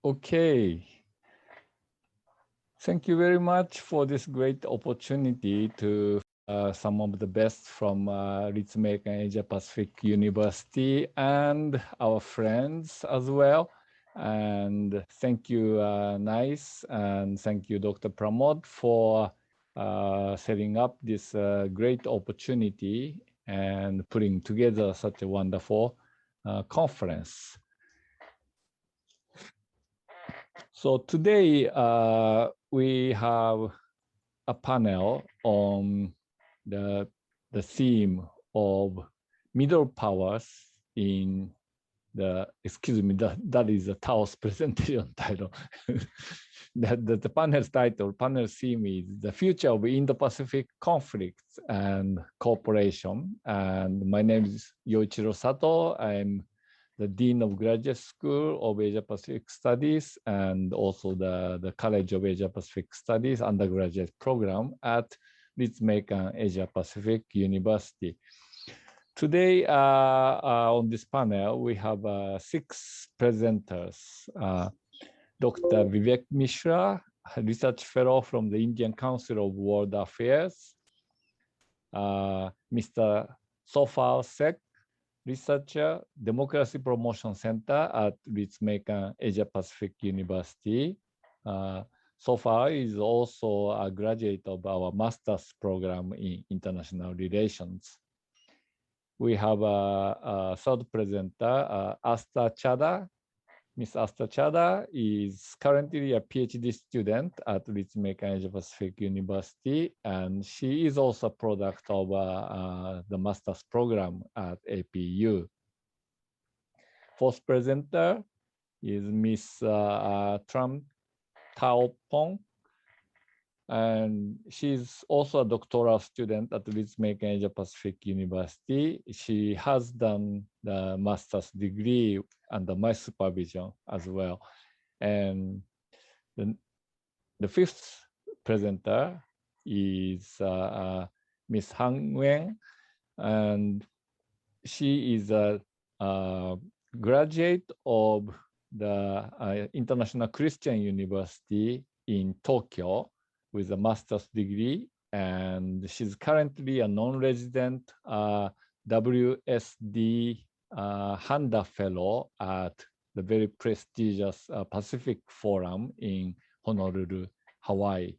Okay. Thank you very much for this great opportunity to some of the best from Ritsumeikan Asia Pacific University and our friends as well. And thank you, Nice, and thank you, Dr. Pramod, for setting up this great opportunity and putting together such a wonderful conference. So today we have a panel on the theme of middle powers in excuse me, that is the Tao's presentation title. the panel's title, panel theme is the future of Indo-Pacific conflicts and cooperation. And my name is Yoichiro Sato. I'm the Dean of Graduate School of Asia Pacific Studies and also the College of Asia Pacific Studies undergraduate program at Ritsumeikan Asia Pacific University. Today on this panel, we have 6 presenters. Dr. Vivek Mishra, research fellow from the Indian Council of World Affairs. Mr. Sophal, researcher, Democracy Promotion Center at Ritsumeikan Asia Pacific University. Sophal is also a graduate of our master's program in international relations. We have a third presenter, Astha Chadha. Ms. Astha Chadha is currently a PhD student at Ritsumeikan Asia Pacific University, and she is also a product of the master's program at APU. Fourth presenter is Ms. Tran Thao Phuong, and she's also a doctoral student at Ritsumeikan Asia Pacific University. She has done the master's degree under my supervision as well. And the fifth presenter is Ms. Hanh Nguyen, and she is a graduate of the International Christian University in Tokyo with a master's degree, and she's currently a non-resident WSD Handa fellow at the very prestigious Pacific Forum in Honolulu, Hawaii.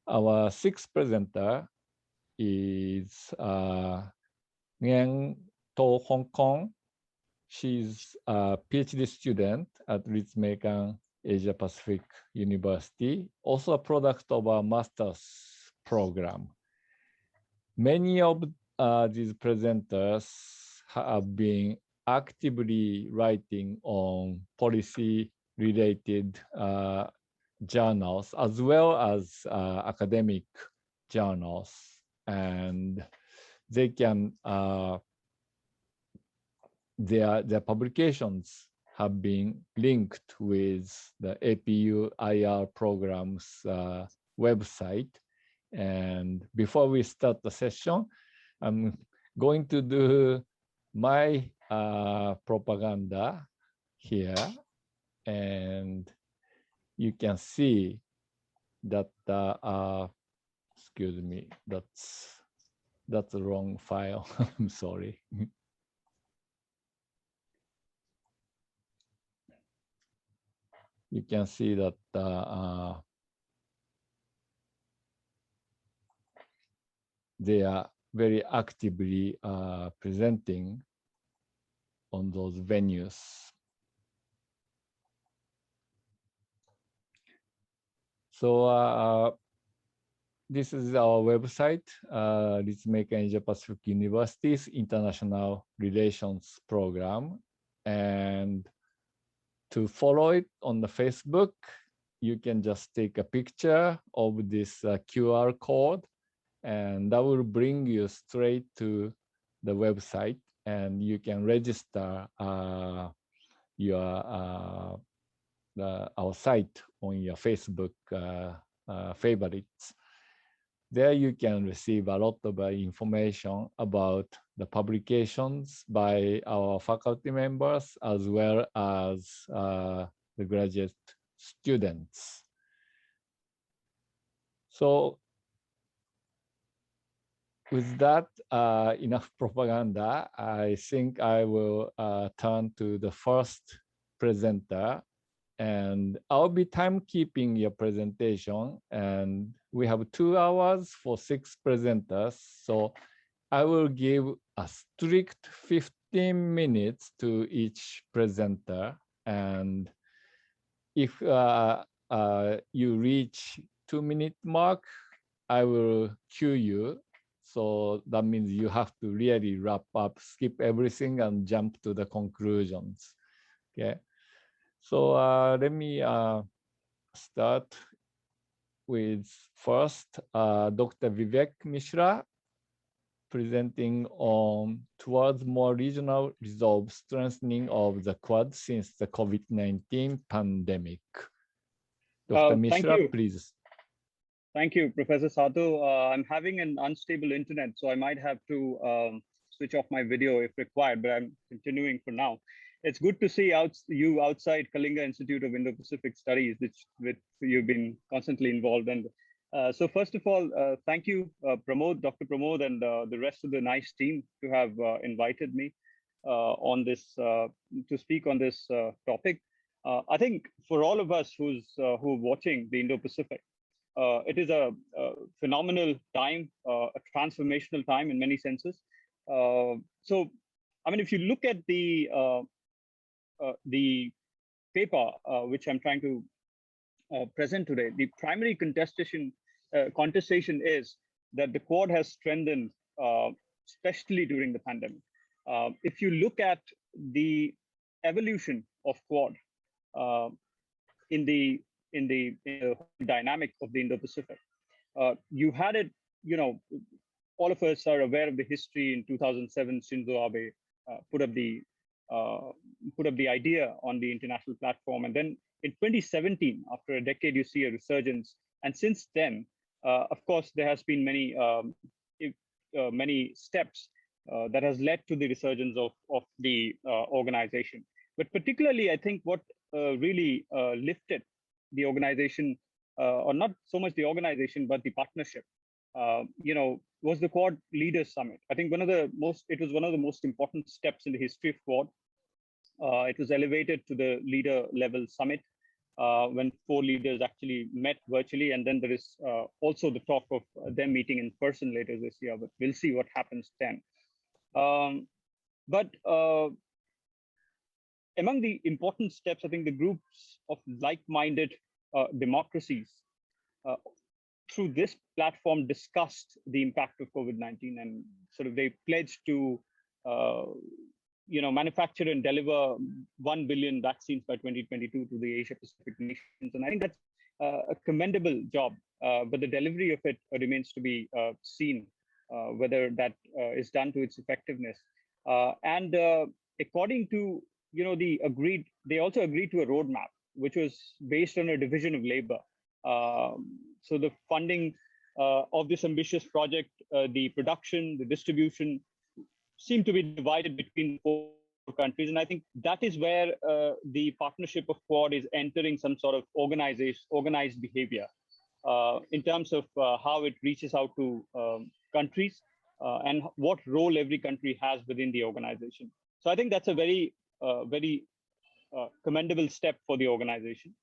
Our sixth presenter is Nguyen to Hong Kong. She's a PhD student at Ritsumeikan Asia Pacific University, also a product of our master's program. Many of these presenters have been actively writing on policy-related journals as well as academic journals, and they can their publications have been linked with the APU IR program's website. And before we start the session, I'm going to do my propaganda here, and you can see that excuse me, that's the wrong file. I'm sorry. You can see that they are very actively presenting on those venues. So this is our website, Ritsumeikan Asia Pacific University's International Relations Program. And to follow it on the Facebook, you can just take a picture of this QR code, and that will bring you straight to the website, and you can register your our site on your Facebook favorites. There you can receive a lot of information about the publications by our faculty members as well as the graduate students. So with that, enough propaganda, I think I will turn to the first presenter, and I'll be timekeeping your presentation, and we have 2 hours for 6 presenters. So I will give a strict 15 minutes to each presenter. And if you reach 2-minute mark, I will cue you. So that means you have to really wrap up, skip everything and jump to the conclusions. Okay. So let me start with first Dr. Vivek Mishra presenting on towards more regional resolve strengthening of the Quad since the COVID-19 pandemic. Dr. Mishra, please. Thank you, Professor Sato. I'm having an unstable internet, so I might have to switch off my video if required, but I'm continuing for now. It's good to see you outside Kalinga Institute of Indo-Pacific Studies, which you've been constantly involved in. So first of all, thank you, Dr. Pramod, and the rest of the NICE team to have invited me on this to speak on this topic. I think for all of us who are watching the Indo-Pacific, it is a phenomenal time, a transformational time in many senses. So, I mean, if you look at the paper which I'm trying to present today, the primary contestation is that the Quad has strengthened, especially during the pandemic. If you look at the evolution of Quad in the dynamic of the Indo-Pacific, you had it, you know, all of us are aware of the history. In 2007, Shinzo Abe put up the idea on the international platform. And then in 2017, after a decade, you see a resurgence. And since then, of course, there has been many steps that has led to the resurgence of the organization. But particularly, I think what really lifted the organization, or not so much the organization, but the partnership, was the Quad Leaders Summit. I think it was one of the most important steps in the history of Quad. It was elevated to the leader level summit when 4 leaders actually met virtually. And then there is also the talk of them meeting in person later this year, but we'll see what happens then. But among the important steps, I think the groups of like-minded democracies through this platform discussed the impact of COVID-19, and sort of they pledged to manufacture and deliver 1 billion vaccines by 2022 to the Asia Pacific nations. And I think that's a commendable job, but the delivery of it remains to be seen, whether that is done to its effectiveness. And according to they also agreed to a roadmap, which was based on a division of labor. So the funding of this ambitious project, the production, the distribution, seem to be divided between 4 countries. And I think that is where the partnership of Quad is entering some sort of organized behavior in terms of how it reaches out to countries and what role every country has within the organization. So I think that's a very commendable step for the organization.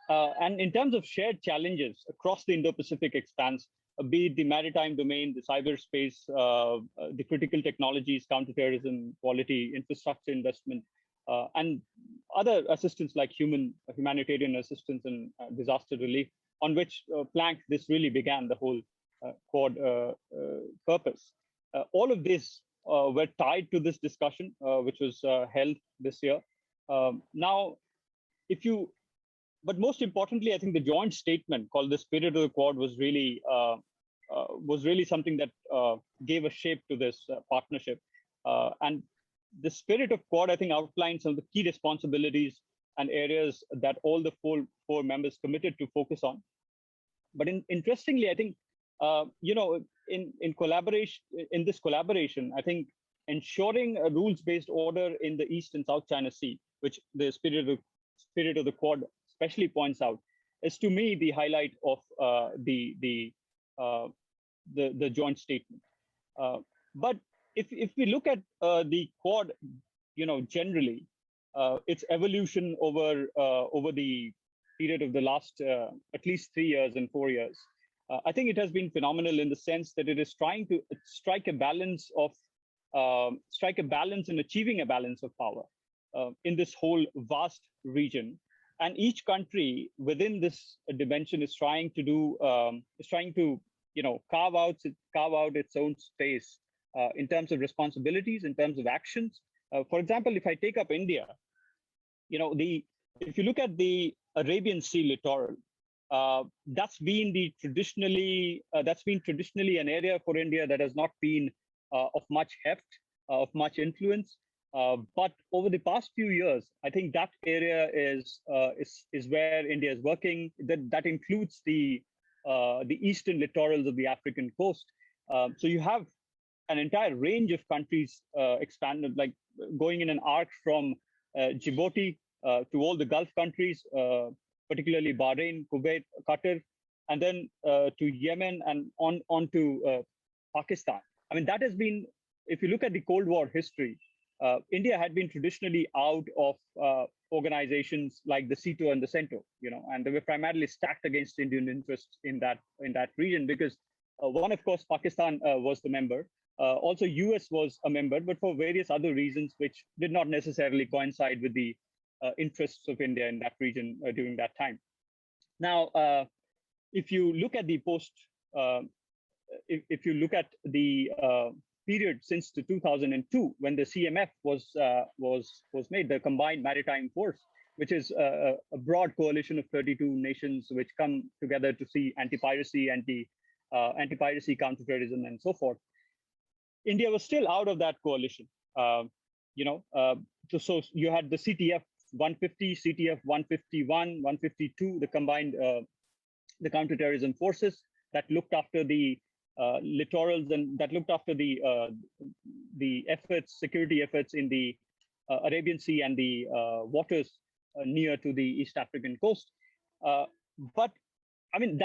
And in terms of shared challenges across the Indo-Pacific expanse, be it the maritime domain, the cyberspace, the critical technologies, counterterrorism, quality, infrastructure investment, and other assistance like humanitarian assistance and disaster relief, on which plank this really began the whole Quad purpose. All of these were tied to this discussion, which was held this year. But most importantly, I think the joint statement called the Spirit of the Quad was really something that gave a shape to this partnership. And the Spirit of Quad, I think, outlined some of the key responsibilities and areas that all the four members committed to focus on. But interestingly, I think in this collaboration, I think ensuring a rules-based order in the East and South China Sea, which the spirit of the Quad especially points out, is to me the highlight of the joint statement. But if we look at the Quad, generally, its evolution over the period of the last at least 3 years and 4 years, I think it has been phenomenal in the sense that it is trying to strike a balance in achieving a balance of power in this whole vast region. And each country within this dimension is trying to carve out its own space in terms of responsibilities, in terms of actions. For example, if I take up India, if you look at the Arabian Sea littoral, that's been traditionally an area for India that has not been of much heft, of much influence. But over the past few years, I think that area is where India is working. That includes the eastern littorals of the African coast. So you have an entire range of countries expanded, like going in an arc from Djibouti to all the Gulf countries, particularly Bahrain, Kuwait, Qatar, and then to Yemen and on to Pakistan. I mean, that has been, if you look at the Cold War history, India had been traditionally out of organizations like the Sato and the Cento, and they were primarily stacked against Indian interests in that region because one, of course, Pakistan was the member. Also, US was a member, but for various other reasons, which did not necessarily coincide with the interests of India in that region during that time. Now, if you look at the if you look at the period since the 2002, when the CMF was made, the Combined Maritime Force, which is a broad coalition of 32 nations which come together to see anti-piracy, anti-piracy, counterterrorism, and so forth. India was still out of that coalition. So you had the CTF 150, CTF 151, 152, the combined the counterterrorism forces that looked after the littorals and that looked after the security efforts in the Arabian Sea and the waters near to the East African coast. But I mean,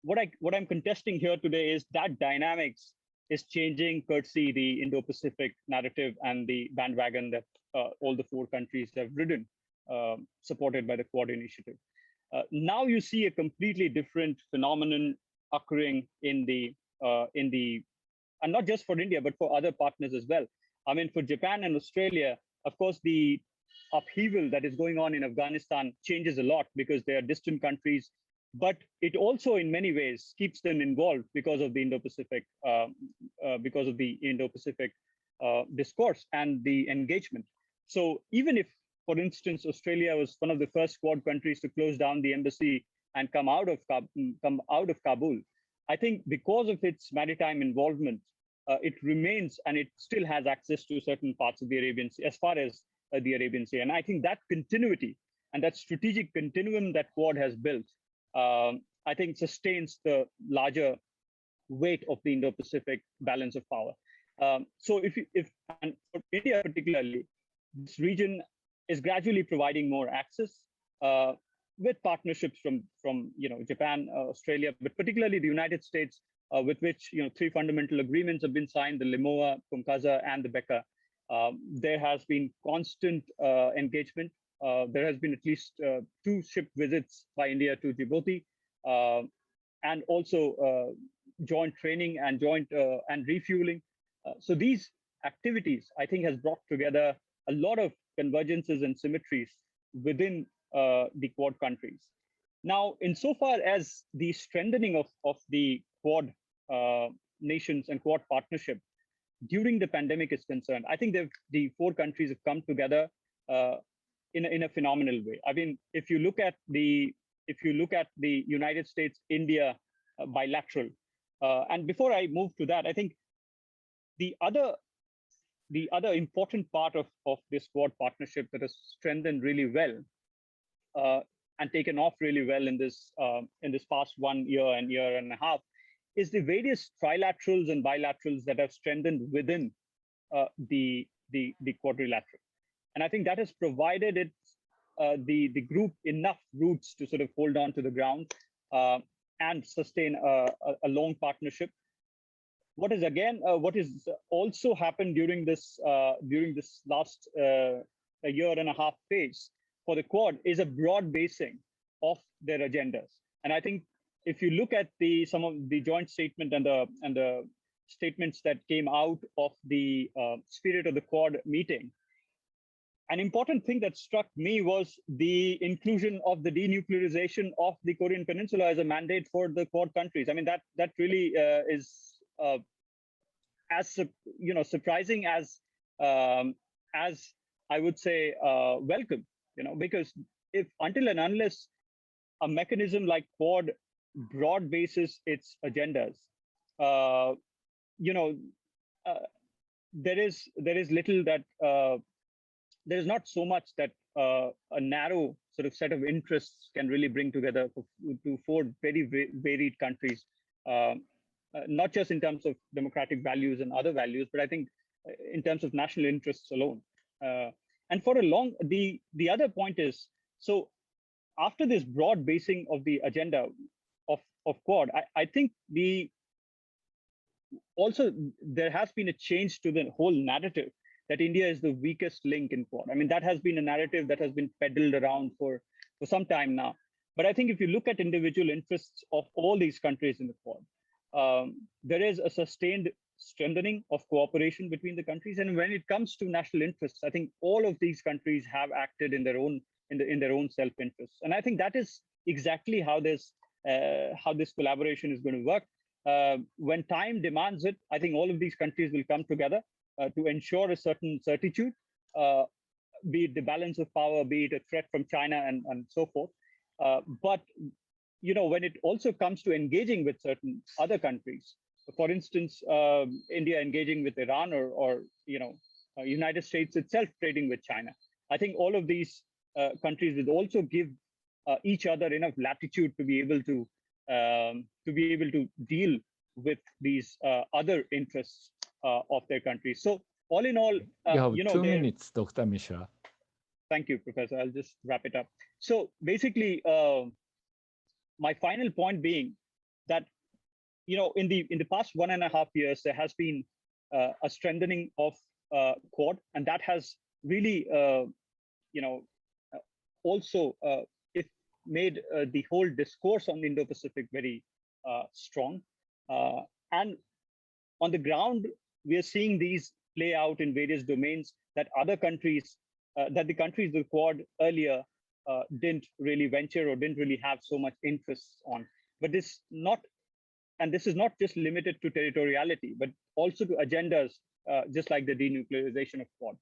what I'm contesting here today is that dynamics is changing courtesy the Indo-Pacific narrative and the bandwagon that all the 4 countries have ridden, supported by the Quad initiative. Now you see a completely different phenomenon occurring in the and not just for India, but for other partners as well. I mean, for Japan and Australia, of course, the upheaval that is going on in Afghanistan changes a lot because they are distant countries, but it also in many ways keeps them involved because of the Indo-Pacific, discourse and the engagement. So even if, for instance, Australia was one of the first Quad countries to close down the embassy and come out of Kabul, I think because of its maritime involvement, it remains and it still has access to certain parts of the Arabian Sea, as far as the Arabian Sea. And I think that continuity and that strategic continuum that Quad has built, I think sustains the larger weight of the Indo-Pacific balance of power. So and for India particularly, this region is gradually providing more access with partnerships from Japan, Australia, but particularly the United States, with which 3 fundamental agreements have been signed: the LIMOA, CONCASA, and the BECA. There has been constant engagement. There has been at least 2 ship visits by India to Djibouti, and also joint training and joint and refueling. So these activities, I think, has brought together a lot of convergences and symmetries within the Quad countries. Now, insofar as the strengthening of the Quad nations and Quad partnership during the pandemic is concerned, I think the 4 countries have come together in a phenomenal way. I mean, if you look at the United States-India bilateral, and before I move to that, I think the other important part of this Quad partnership that has strengthened really well and taken off really well in this past 1 year and a half is the various trilaterals and bilaterals that have strengthened within the quadrilateral. And I think that has provided the group enough roots to sort of hold on to the ground and sustain a long partnership. What is also happened during this last a year and a half phase for the Quad is a broad basing of their agendas. And I think if you look at some of the joint statement and the statements that came out of the spirit of the Quad meeting, an important thing that struck me was the inclusion of the denuclearization of the Korean Peninsula as a mandate for the Quad countries. I mean, that really is as surprising as I would say welcome, because if until and unless a mechanism like Quad broad bases its agendas, there is little that there is not so much that a narrow sort of set of interests can really bring together to four very varied countries, not just in terms of democratic values and other values, but I think in terms of national interests alone. And for the other point is, so after this broad basing of the agenda of Quad, I think also there has been a change to the whole narrative that India is the weakest link in Quad. I mean, that has been a narrative that has been peddled around for some time now. But I think if you look at individual interests of all these countries in the Quad, there is a sustained strengthening of cooperation between the countries. And when it comes to national interests, I think all of these countries have acted in their own self-interest. And I think that is exactly how this collaboration is going to work. When time demands it, I think all of these countries will come together to ensure a certain certitude, be it the balance of power, be it a threat from China and so forth. But when it also comes to engaging with certain other countries, for instance, India engaging with Iran or United States itself trading with China, I think all of these countries will also give each other enough latitude to be able to deal with these other interests of their countries. So all in all, you have 2 minutes, Dr. Mishra. Thank you, Professor. I'll just wrap it up. So basically, my final point being that in the past 1.5 years, there has been a strengthening of Quad, and that has really also made the whole discourse on the Indo-Pacific very strong. And on the ground, we are seeing these play out in various domains that other countries, that the countries of the Quad earlier didn't really venture or didn't really have so much interest on. But this is not just limited to territoriality, but also to agendas, just like the denuclearization of Quad,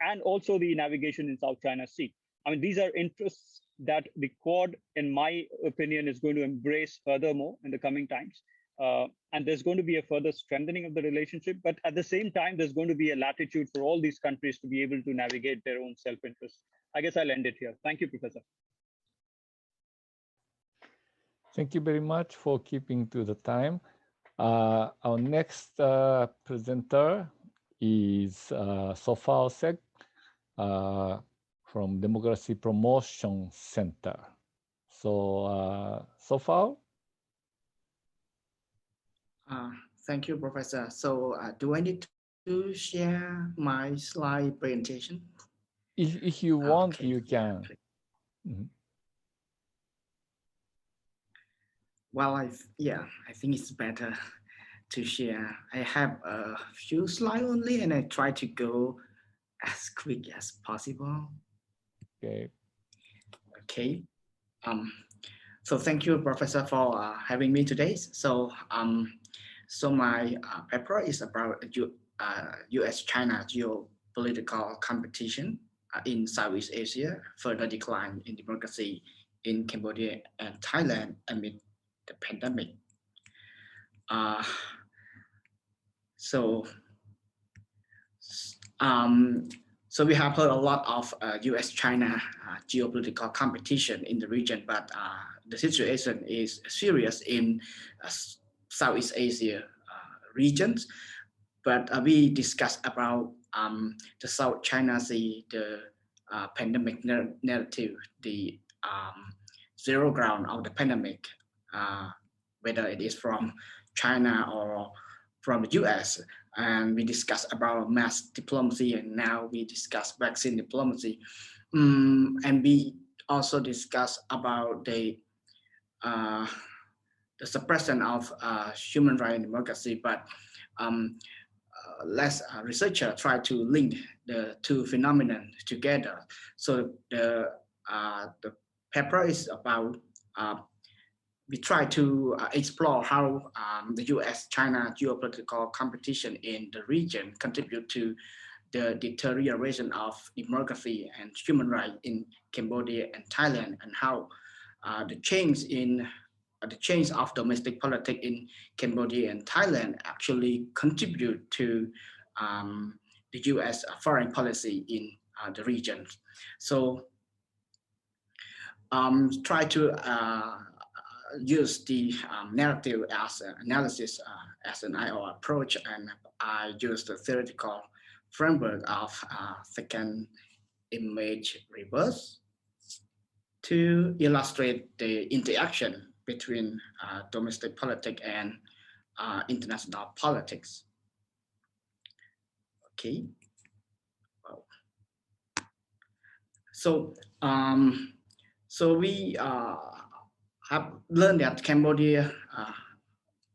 and also the navigation in South China Sea. I mean, these are interests that the Quad, in my opinion, is going to embrace furthermore in the coming times. And there's going to be a further strengthening of the relationship. But at the same time, there's going to be a latitude for all these countries to be able to navigate their own self-interest. I guess I'll end it here. Thank you, Professor. Thank you very much for keeping to the time. Our next presenter is Sophal Sek from Democracy Promotion Center. So, Sophal? Thank you, Professor. So do I need to share my slide presentation? If you want, okay. you can. Well, I think it's better to share. I have a few slides only, and I try to go as quick as possible. Okay. Okay. So thank you, Professor, for having me today. So my paper is about U.S.-China geopolitical competition in Southeast Asia, further decline in democracy in Cambodia and Thailand amid the pandemic. So we have heard a lot of U.S.-China geopolitical competition in the region, but the situation is serious in Southeast Asia regions. But we discussed about the South China Sea, the pandemic narrative, the zero ground of the pandemic, whether it is from China or from the US. And we discussed about mass diplomacy, and now we discuss vaccine diplomacy. And we also discussed about the suppression of human rights and democracy, but less researcher try to link the two phenomena together. So the paper is about we try to explore how the US-China geopolitical competition in the region contribute to the deterioration of democracy and human rights in Cambodia and Thailand, and how the change of domestic politics in Cambodia and Thailand actually contribute to the US foreign policy in the region. So try to use the narrative as an analysis as an IO approach, and I use the theoretical framework of second image reverse to illustrate the interaction between domestic politics and international politics. Okay. Wow. So we have learned that Cambodia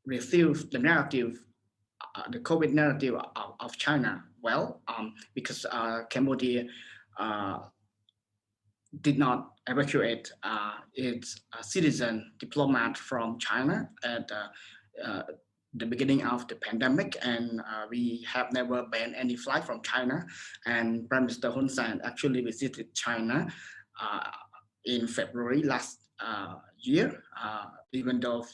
refused the narrative, the COVID narrative of China well, because Cambodia did not evacuate its citizen diplomat from China at the beginning of the pandemic, and we have never banned any flight from China. And Prime Minister Hun Sen actually visited China in February last year, even though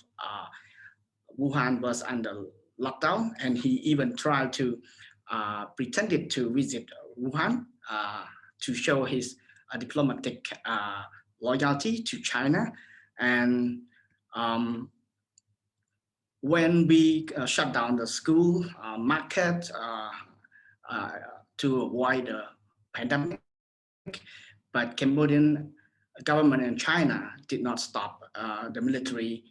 Wuhan was under lockdown, and he even tried to pretended to visit Wuhan to show his diplomatic loyalty to China. And when we shut down the school, market to avoid the pandemic, but Cambodian government and China did not stop the military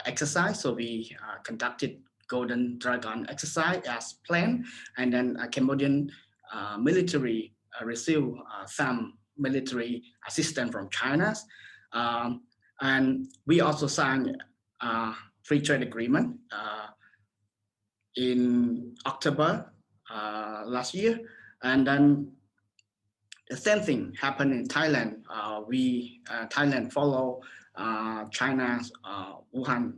exercise. So we conducted Golden Dragon exercise as planned, and then Cambodian military received some military assistance from China, and we also signed free trade agreement in October last year, and then the same thing happened in Thailand. Thailand follow China's Wuhan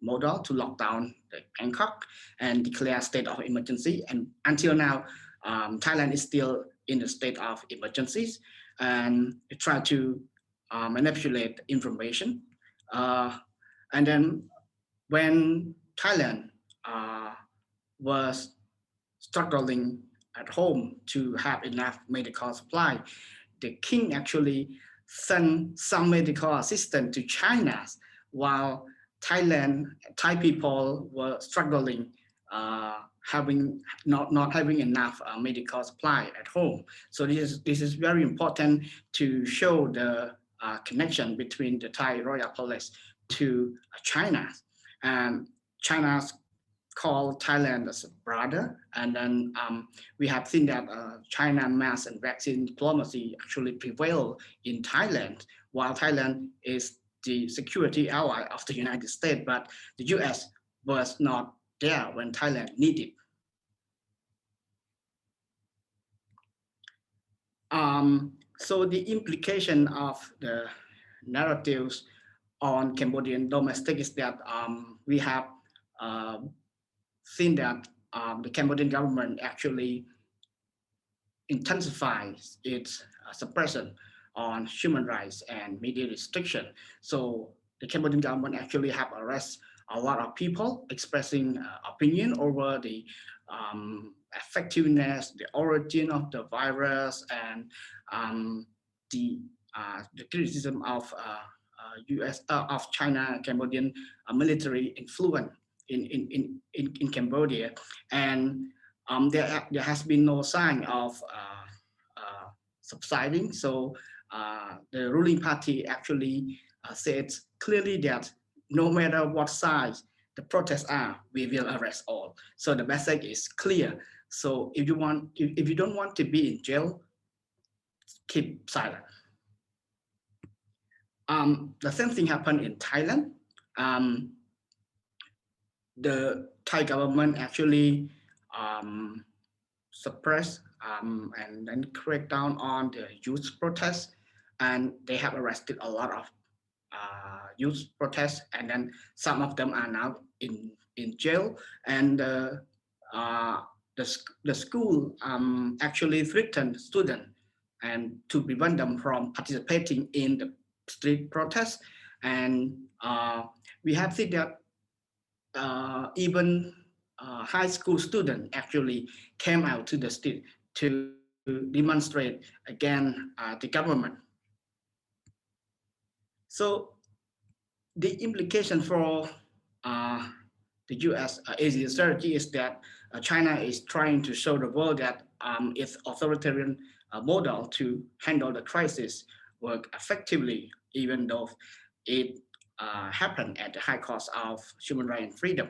model to lock down the Bangkok and declare state of emergency. And until now, Thailand is still in the state of emergencies, and try to manipulate information. And then when Thailand was struggling at home to have enough medical supply, the king actually sent some medical assistance to China, while Thai people were struggling, not having enough medical supply at home. So this is very important to show the connection between the Thai royal police to China, and China's call Thailand as a brother. And then we have seen that China mass and vaccine diplomacy actually prevail in Thailand, while Thailand is the security ally of the United States, but the US was not there when Thailand needed. So the implication of the narratives on Cambodian domestic is that we have seen that the Cambodian government actually intensifies its suppression on human rights and media restriction. So the Cambodian government actually have arrested a lot of people expressing opinion over the effectiveness, the origin of the virus, and the criticism of China Cambodian military influence in Cambodia, and there has been no sign of subsiding. So the ruling party actually said clearly that no matter what size the protests are, we will arrest all. So the message is clear. So if you don't want to be in jail, keep silent. The same thing happened in Thailand. The Thai government actually suppressed and then cracked down on the youth protests, and they have arrested a lot of youth protests, and then some of them are now in jail. And the school actually threatened students and to prevent them from participating in the street protests. And we have seen that even high school students actually came out to the street to demonstrate against the government. So the implication for the US Asia strategy is that China is trying to show the world that its authoritarian model to handle the crisis work effectively, even though it happened at the high cost of human rights and freedom.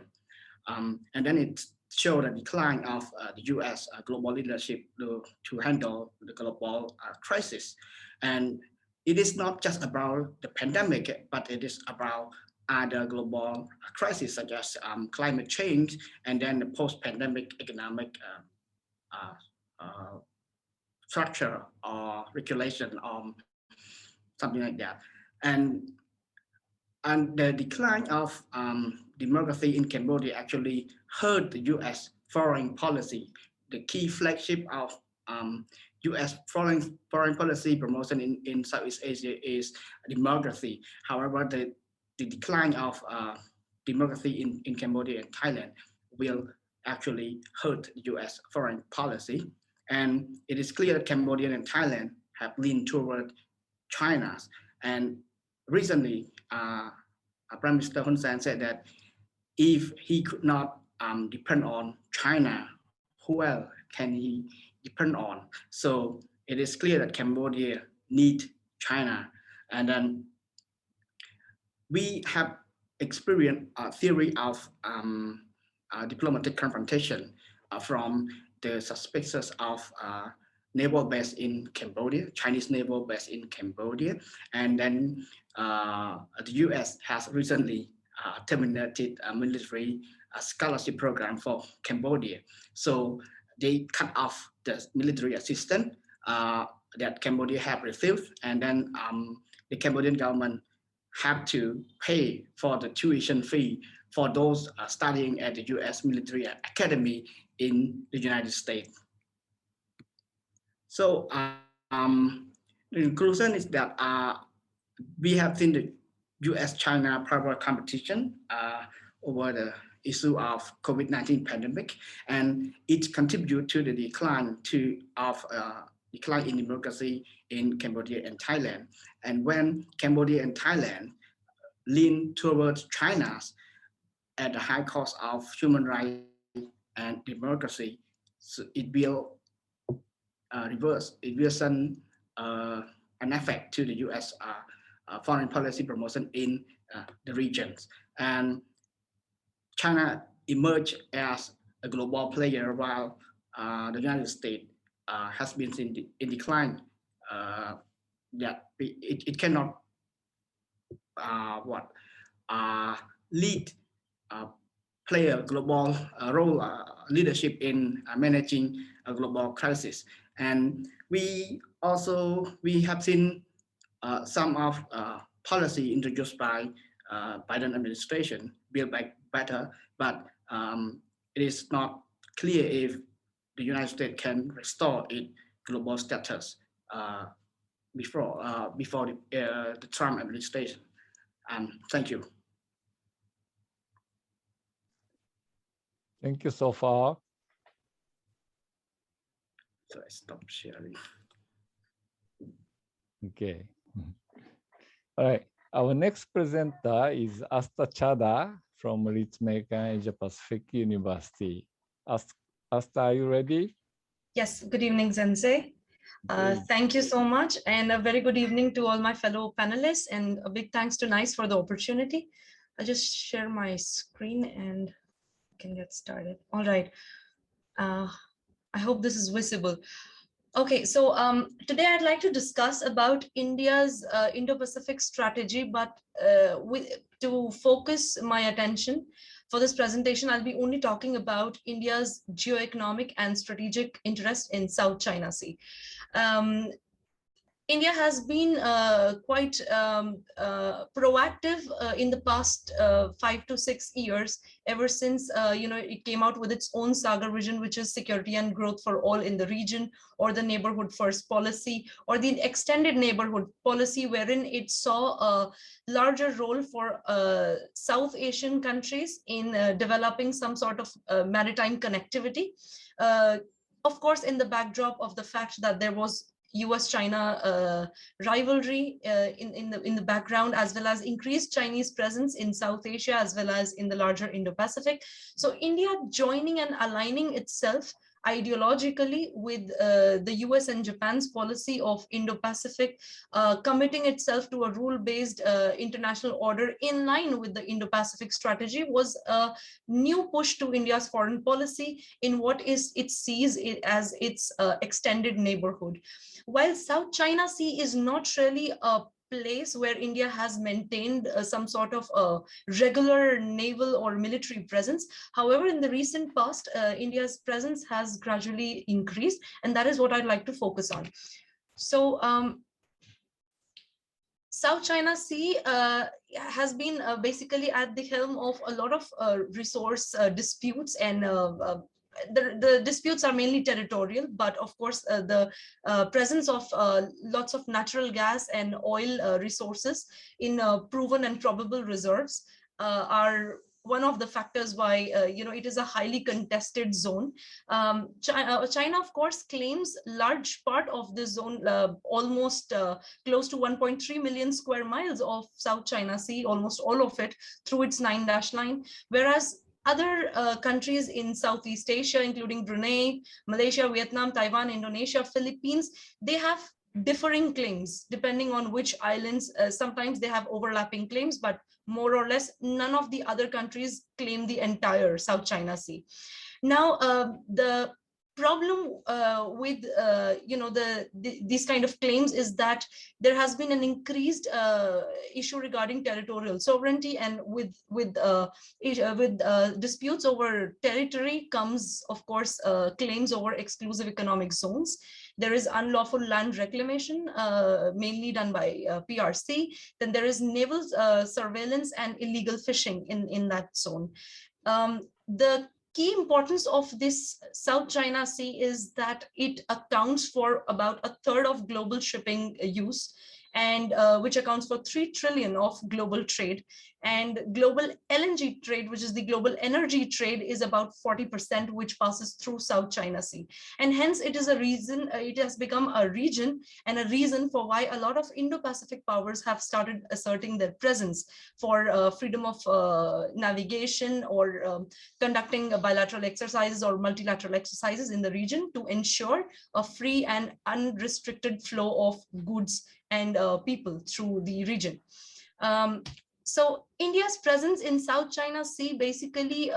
And then it showed a decline of the US global leadership to handle the global crisis. And it is not just about the pandemic, but it is about other global crises such as climate change and then the post-pandemic economic structure or regulation or something like that. And the decline of democracy in Cambodia actually hurt the US foreign policy. The key flagship of US foreign policy promotion in Southeast Asia is democracy. However, the decline of democracy in Cambodia and Thailand will actually hurt US foreign policy. And it is clear that Cambodia and Thailand have leaned toward China's. And recently, Prime Minister Hun Sen said that if he could not depend on China, who else can he depend on? So it is clear that Cambodia needs China. And then we have experienced a theory of diplomatic confrontation from the suspects of naval base in Cambodia, Chinese naval base in Cambodia. And then the US has recently terminated a military scholarship program for Cambodia. So they cut off the military assistance that Cambodia have received. And then the Cambodian government have to pay for the tuition fee for those studying at the US military academy in the United States. So the conclusion is that we have seen the US-China power competition over the issue of COVID-19 pandemic, and it contributed to the decline in democracy in Cambodia and Thailand. And when Cambodia and Thailand lean towards China at the high cost of human rights and democracy, so it will reverse. It will send an effect to the US foreign policy promotion in the regions. And China emerged as a global player while the United States has been in decline. That it cannot lead play a global role, leadership in managing a global crisis. And we have seen some of policy introduced by Biden administration Build Back Better, but it is not clear if the United States can restore its global status before the Trump administration. Thank you. Thank you so far. So I stop sharing. Okay. All right. Our next presenter is Astha Chadha from Ritsumeikan Asia Pacific University. Astha, are you ready? Yes, good evening, Sensei. Thank you so much, and a very good evening to all my fellow panelists, and a big thanks to NICE for the opportunity. I'll just share my screen and can get started. All right. I hope this is visible. Okay, so today I'd like to discuss about India's Indo-Pacific strategy, but to focus my attention for this presentation, I'll be only talking about India's geoeconomic and strategic interest in South China Sea. India has been quite proactive in the past 5 to 6 years, ever since it came out with its own Sagar vision, which is security and growth for all in the region, or the neighborhood first policy, or the extended neighborhood policy, wherein it saw a larger role for South Asian countries in developing some sort of maritime connectivity. Of course, in the backdrop of the fact that there was US-China rivalry in the background, as well as increased Chinese presence in South Asia, as well as in the larger Indo-Pacific. So India joining and aligning itself ideologically with the US and Japan's policy of Indo-Pacific, committing itself to a rule-based international order in line with the Indo-Pacific strategy, was a new push to India's foreign policy in what it sees as its extended neighborhood. While South China Sea is not really a place where India has maintained some sort of regular naval or military presence. However, in the recent past, India's presence has gradually increased, and that is what I'd like to focus on. So South China Sea has been basically at the helm of a lot of resource disputes, and the disputes are mainly territorial, but of course the presence of lots of natural gas and oil resources in proven and probable reserves are one of the factors why it is a highly contested zone. China, of course, claims large part of this zone, almost close to 1.3 million square miles of South China Sea, almost all of it through its 9-line, whereas other countries in Southeast Asia, including Brunei, Malaysia, Vietnam, Taiwan, Indonesia, Philippines, they have differing claims depending on which islands. Sometimes they have overlapping claims, but more or less none of the other countries claim the entire South China Sea. Now, the problem with these kind of claims is that there has been an increased issue regarding territorial sovereignty, and with disputes over territory comes, of course, claims over exclusive economic zones. There is unlawful land reclamation, mainly done by PRC. Then there is naval surveillance and illegal fishing in that zone. The key importance of this South China Sea is that it accounts for about 1/3 of global shipping use, and which accounts for 3 trillion of global trade. And global LNG trade, which is the global energy trade, is about 40%, which passes through South China Sea. And hence it is a reason, it has become a region and a reason for why a lot of Indo-Pacific powers have started asserting their presence for freedom of navigation, or conducting bilateral exercises or multilateral exercises in the region to ensure a free and unrestricted flow of goods and people through the region. So India's presence in South China Sea basically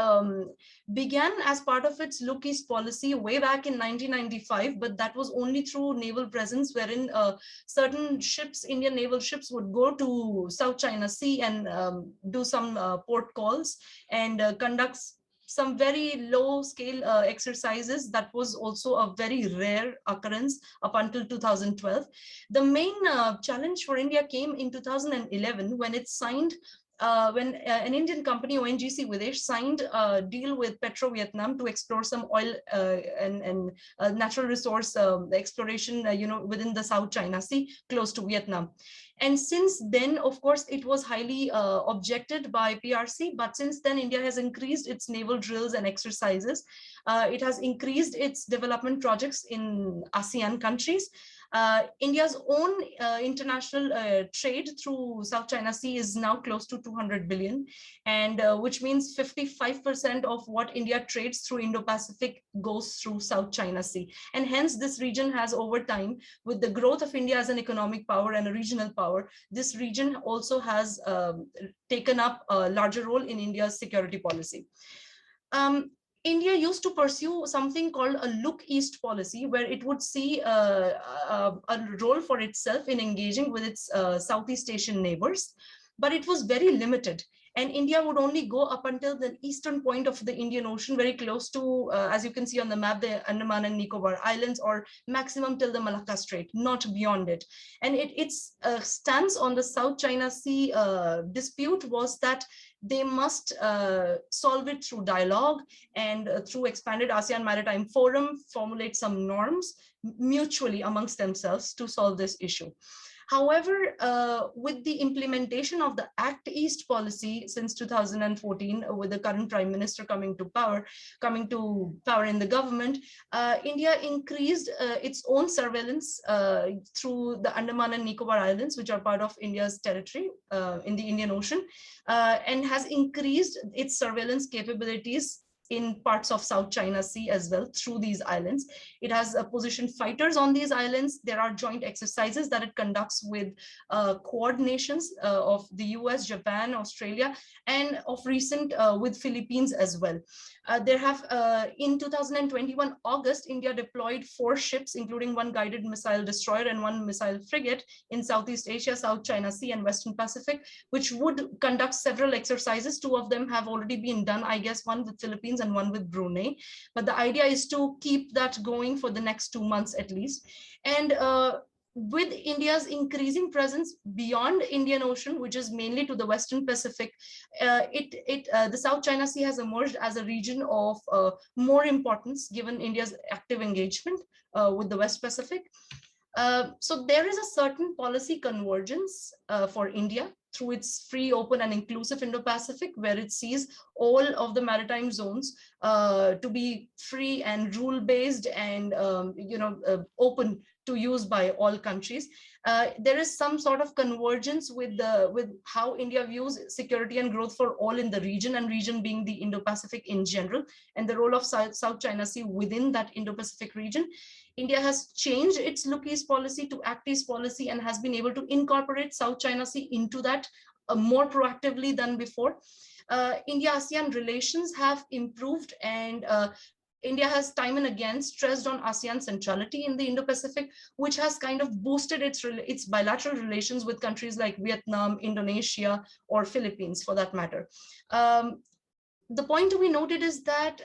began as part of its Look East policy way back in 1995, but that was only through naval presence, wherein certain ships, Indian naval ships, would go to South China Sea and do some port calls and conduct some very low scale exercises. That was also a very rare occurrence up until 2012. The main challenge for India came in 2011 when it signed when an Indian company, ONGC Videsh, signed a deal with Petro Vietnam to explore some oil and natural resource exploration, within the South China Sea, close to Vietnam. And since then, of course, it was highly objected by PRC, but since then, India has increased its naval drills and exercises. It has increased its development projects in ASEAN countries. India's own international trade through South China Sea is now close to 200 billion, and which means 55% of what India trades through Indo-Pacific goes through South China Sea. And hence this region has over time, with the growth of India as an economic power and a regional power, this region also has taken up a larger role in India's security policy. India used to pursue something called a look east policy, where it would see a role for itself in engaging with its Southeast Asian neighbors, but it was very limited. And India would only go up until the eastern point of the Indian Ocean, very close to, as you can see on the map, the Andaman and Nicobar Islands, or maximum till the Malacca Strait, not beyond it. And its stance on the South China Sea dispute was that they must solve it through dialogue and through expanded ASEAN Maritime Forum, formulate some norms mutually amongst themselves to solve this issue. However, with the implementation of the Act East policy since 2014, with the current Prime Minister coming to power in the government, India increased its own surveillance through the Andaman and Nicobar Islands, which are part of India's territory in the Indian Ocean, and has increased its surveillance capabilities in parts of South China Sea as well through these islands. It has positioned fighters on these islands. There are joint exercises that it conducts with coordinations of the US, Japan, Australia, and of recent with Philippines as well. There have, in 2021 August, India deployed 4 ships, including 1 guided missile destroyer and 1 missile frigate in Southeast Asia, South China Sea, and Western Pacific, which would conduct several exercises. 2 of them have already been done, I guess, 1 with Philippines and 1 with Brunei. But the idea is to keep that going for the next 2 months at least. And with India's increasing presence beyond Indian Ocean, which is mainly to the Western Pacific, the South China Sea has emerged as a region of more importance given India's active engagement with the West Pacific. So there is a certain policy convergence for India through its free, open, and inclusive Indo-Pacific, where it sees all of the maritime zones to be free and rule-based and open to use by all countries. There is some sort of convergence with how India views security and growth for all in the region, and region being the Indo-Pacific in general, and the role of South China Sea within that Indo-Pacific region. India has changed its look east policy to act east policy and has been able to incorporate South China Sea into that more proactively than before. India-ASEAN relations have improved, and India has time and again stressed on ASEAN centrality in the Indo-Pacific, which has kind of boosted its bilateral relations with countries like Vietnam, Indonesia, or Philippines for that matter. The point to be noted is that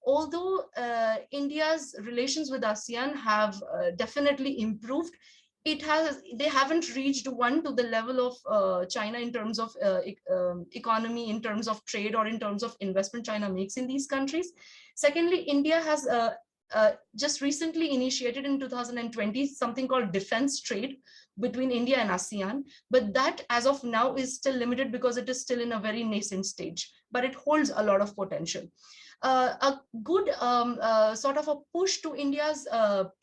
although India's relations with ASEAN have definitely improved, they haven't reached one to the level of China in terms of economy, in terms of trade, or in terms of investment China makes in these countries. Secondly, India has just recently initiated in 2020 something called defense trade between India and ASEAN, but that as of now is still limited because it is still in a very nascent stage, but it holds a lot of potential. A good sort of a push to India's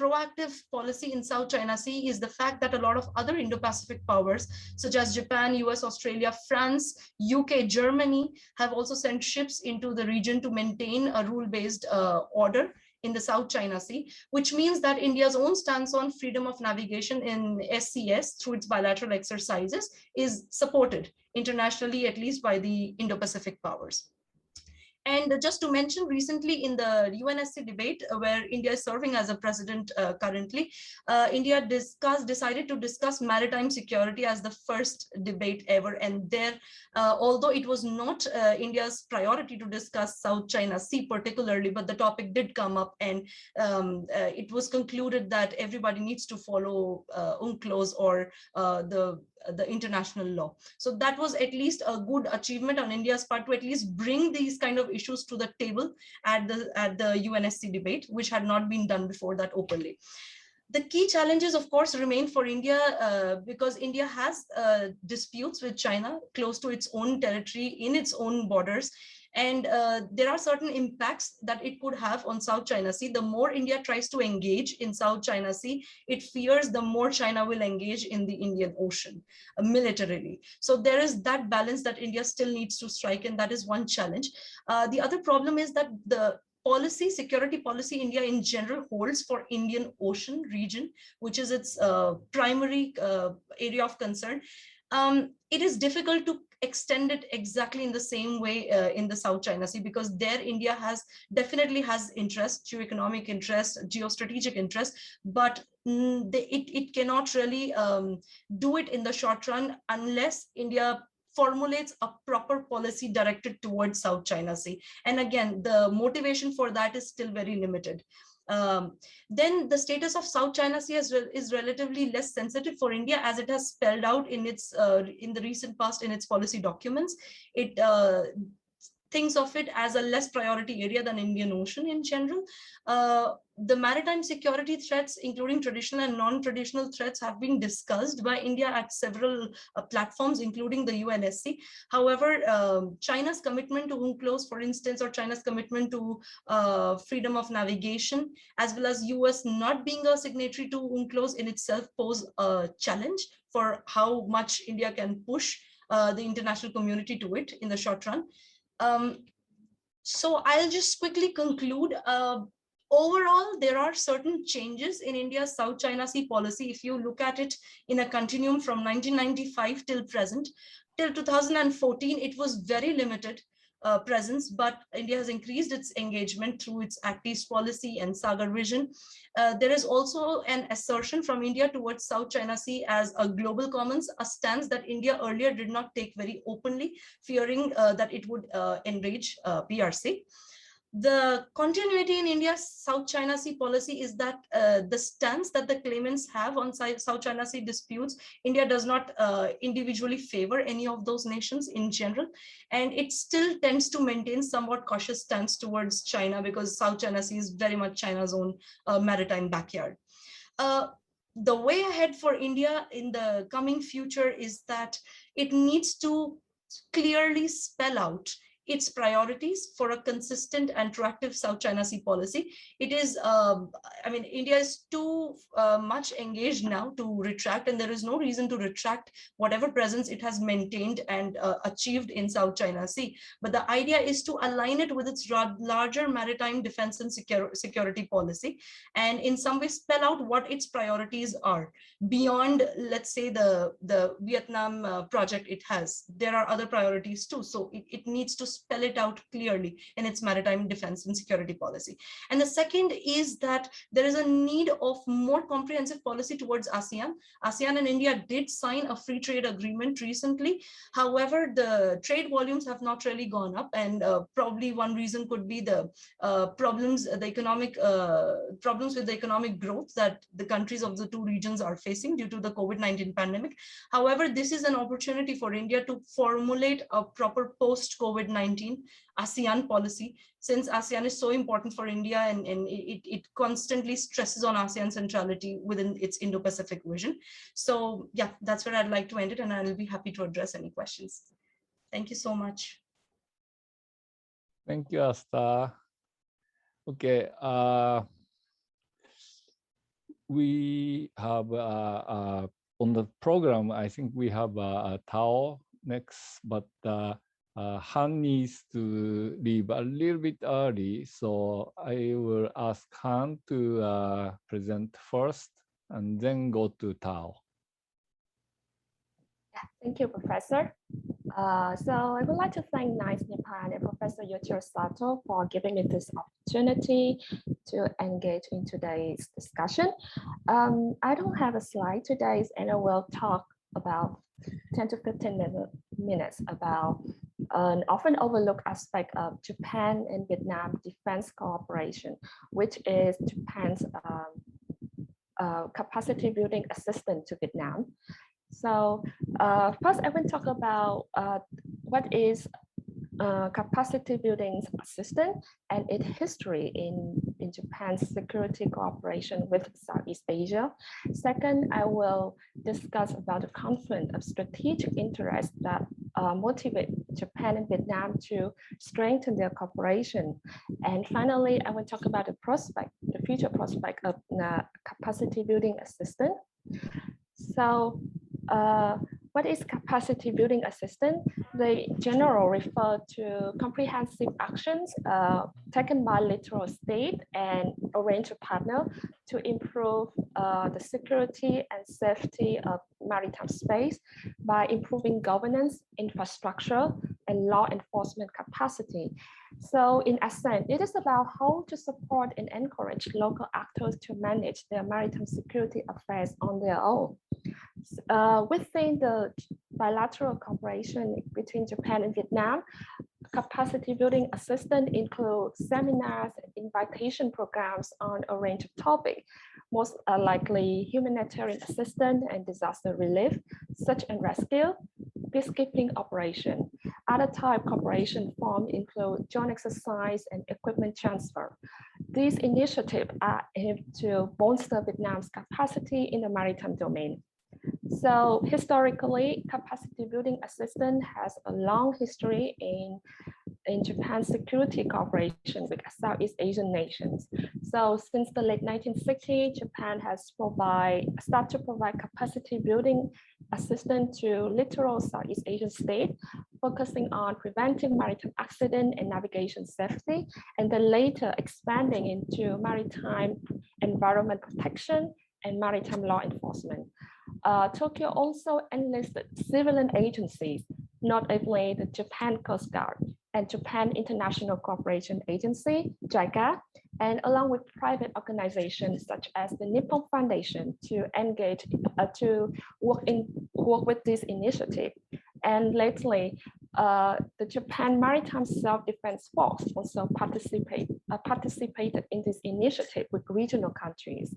proactive policy in South China Sea is the fact that a lot of other Indo-Pacific powers, such as Japan, US, Australia, France, UK, Germany, have also sent ships into the region to maintain a rule-based order in the South China Sea, which means that India's own stance on freedom of navigation in SCS through its bilateral exercises is supported internationally, at least by the Indo-Pacific powers. And just to mention, recently in the UNSC debate, where India is serving as a president currently, India decided to discuss maritime security as the first debate ever. And there, although it was not India's priority to discuss South China Sea particularly, but the topic did come up, and it was concluded that everybody needs to follow UNCLOS or the international law. So that was at least a good achievement on India's part to at least bring these kind of issues to the table at the UNSC debate, which had not been done before that openly. The key challenges, of course, remain for India because India has disputes with China close to its own territory in its own borders. And there are certain impacts that it could have on South China Sea. The more India tries to engage in South China Sea, it fears the more China will engage in the Indian Ocean militarily. So there is that balance that India still needs to strike, and that is one challenge. The other problem is that the security policy India in general holds for Indian Ocean region, which is its primary area of concern, it is difficult to extend it exactly in the same way in the South China Sea, because there India definitely has interest, geoeconomic interest, geostrategic interest, but it cannot really do it in the short run unless India formulates a proper policy directed towards South China Sea. And again, the motivation for that is still very limited. Then the status of South China Sea is relatively less sensitive for India, as it has spelled out in its in the recent past in its policy documents. It thinks of it as a less priority area than Indian Ocean in general. The maritime security threats, including traditional and non-traditional threats, have been discussed by India at several platforms, including the UNSC. However, China's commitment to UNCLOS, for instance, or China's commitment to freedom of navigation, as well as US not being a signatory to UNCLOS in itself, pose a challenge for how much India can push the international community to it in the short run. So I'll just quickly conclude. Overall, there are certain changes in India's South China Sea policy. If you look at it in a continuum from 1995 till present, till 2014, it was very limited presence, but India has increased its engagement through its Act East policy and Sagar vision. There is also an assertion from India towards South China Sea as a global commons, a stance that India earlier did not take very openly, fearing that it would enrage PRC. The continuity in India's South China Sea policy is that the stance that the claimants have on South China Sea disputes, India does not individually favor any of those nations in general, and it still tends to maintain somewhat cautious stance towards China, because South China Sea is very much China's own maritime backyard. The way ahead for India in the coming future is that it needs to clearly spell out its priorities for a consistent and proactive South China Sea policy. It is, I mean, India is too much engaged now to retract, and there is no reason to retract whatever presence it has maintained and achieved in South China Sea. But the idea is to align it with its larger maritime defense and security policy, and in some way spell out what its priorities are beyond, let's say, the Vietnam project it has. There are other priorities too, so it needs to spell it out clearly in its maritime defense and security policy. And the second is that there is a need of more comprehensive policy towards ASEAN. ASEAN and India did sign a free trade agreement recently. However, the trade volumes have not really gone up, and probably one reason could be the problems with the economic growth that the countries of the two regions are facing due to the COVID-19 pandemic. However, this is an opportunity for India to formulate a proper post-COVID-19 ASEAN policy, since ASEAN is so important for India, and it constantly stresses on ASEAN centrality within its Indo-Pacific vision. So yeah, that's where I'd like to end it, and I'll be happy to address any questions. Thank you so much. Thank you, Astha. Okay, we have on the program, I think we have Thao next, but Hanh needs to leave a little bit early, so I will ask Hanh to present first and then go to Thao. Yeah, thank you, Professor. So I would like to thank NICE Japan and Professor Yoichiro Sato for giving me this opportunity to engage in today's discussion. I don't have a slide today, and I will talk about 10 to 15 minutes about an often overlooked aspect of Japan and Vietnam defense cooperation, which is Japan's capacity building assistance to Vietnam. So first I will talk about what is capacity building assistance and its history in Japan's security cooperation with Southeast Asia. Second, I will discuss about the conflict of strategic interest that motivate Japan and Vietnam to strengthen their cooperation. And finally, I will talk about the future prospect of capacity building assistance. So what is capacity building assistance? They generally refer to comprehensive actions taken by littoral state and a range of partners to improve the security and safety of maritime space by improving governance, infrastructure, and law enforcement capacity. So in essence, it is about how to support and encourage local actors to manage their maritime security affairs on their own. Within the bilateral cooperation between Japan and Vietnam, capacity building assistance includes seminars and invitation programs on a range of topics, most likely humanitarian assistance and disaster relief, search and rescue, peacekeeping operation. Other type cooperation forms include joint exercise and equipment transfer. These initiatives are aimed to bolster Vietnam's capacity in the maritime domain. So historically, capacity building assistance has a long history in Japan's security cooperation with Southeast Asian nations. So since the late 1960s, Japan has started to provide capacity building assistance to littoral Southeast Asian states, focusing on preventing maritime accident and navigation safety, and then later expanding into maritime environment protection and maritime law enforcement. Tokyo also enlisted civilian agencies, notably the Japan Coast Guard and Japan International Cooperation Agency, JICA, and along with private organizations such as the Nippon Foundation to engage, to work with this initiative. And lately, the Japan Maritime Self-Defense Force also participated in this initiative with regional countries.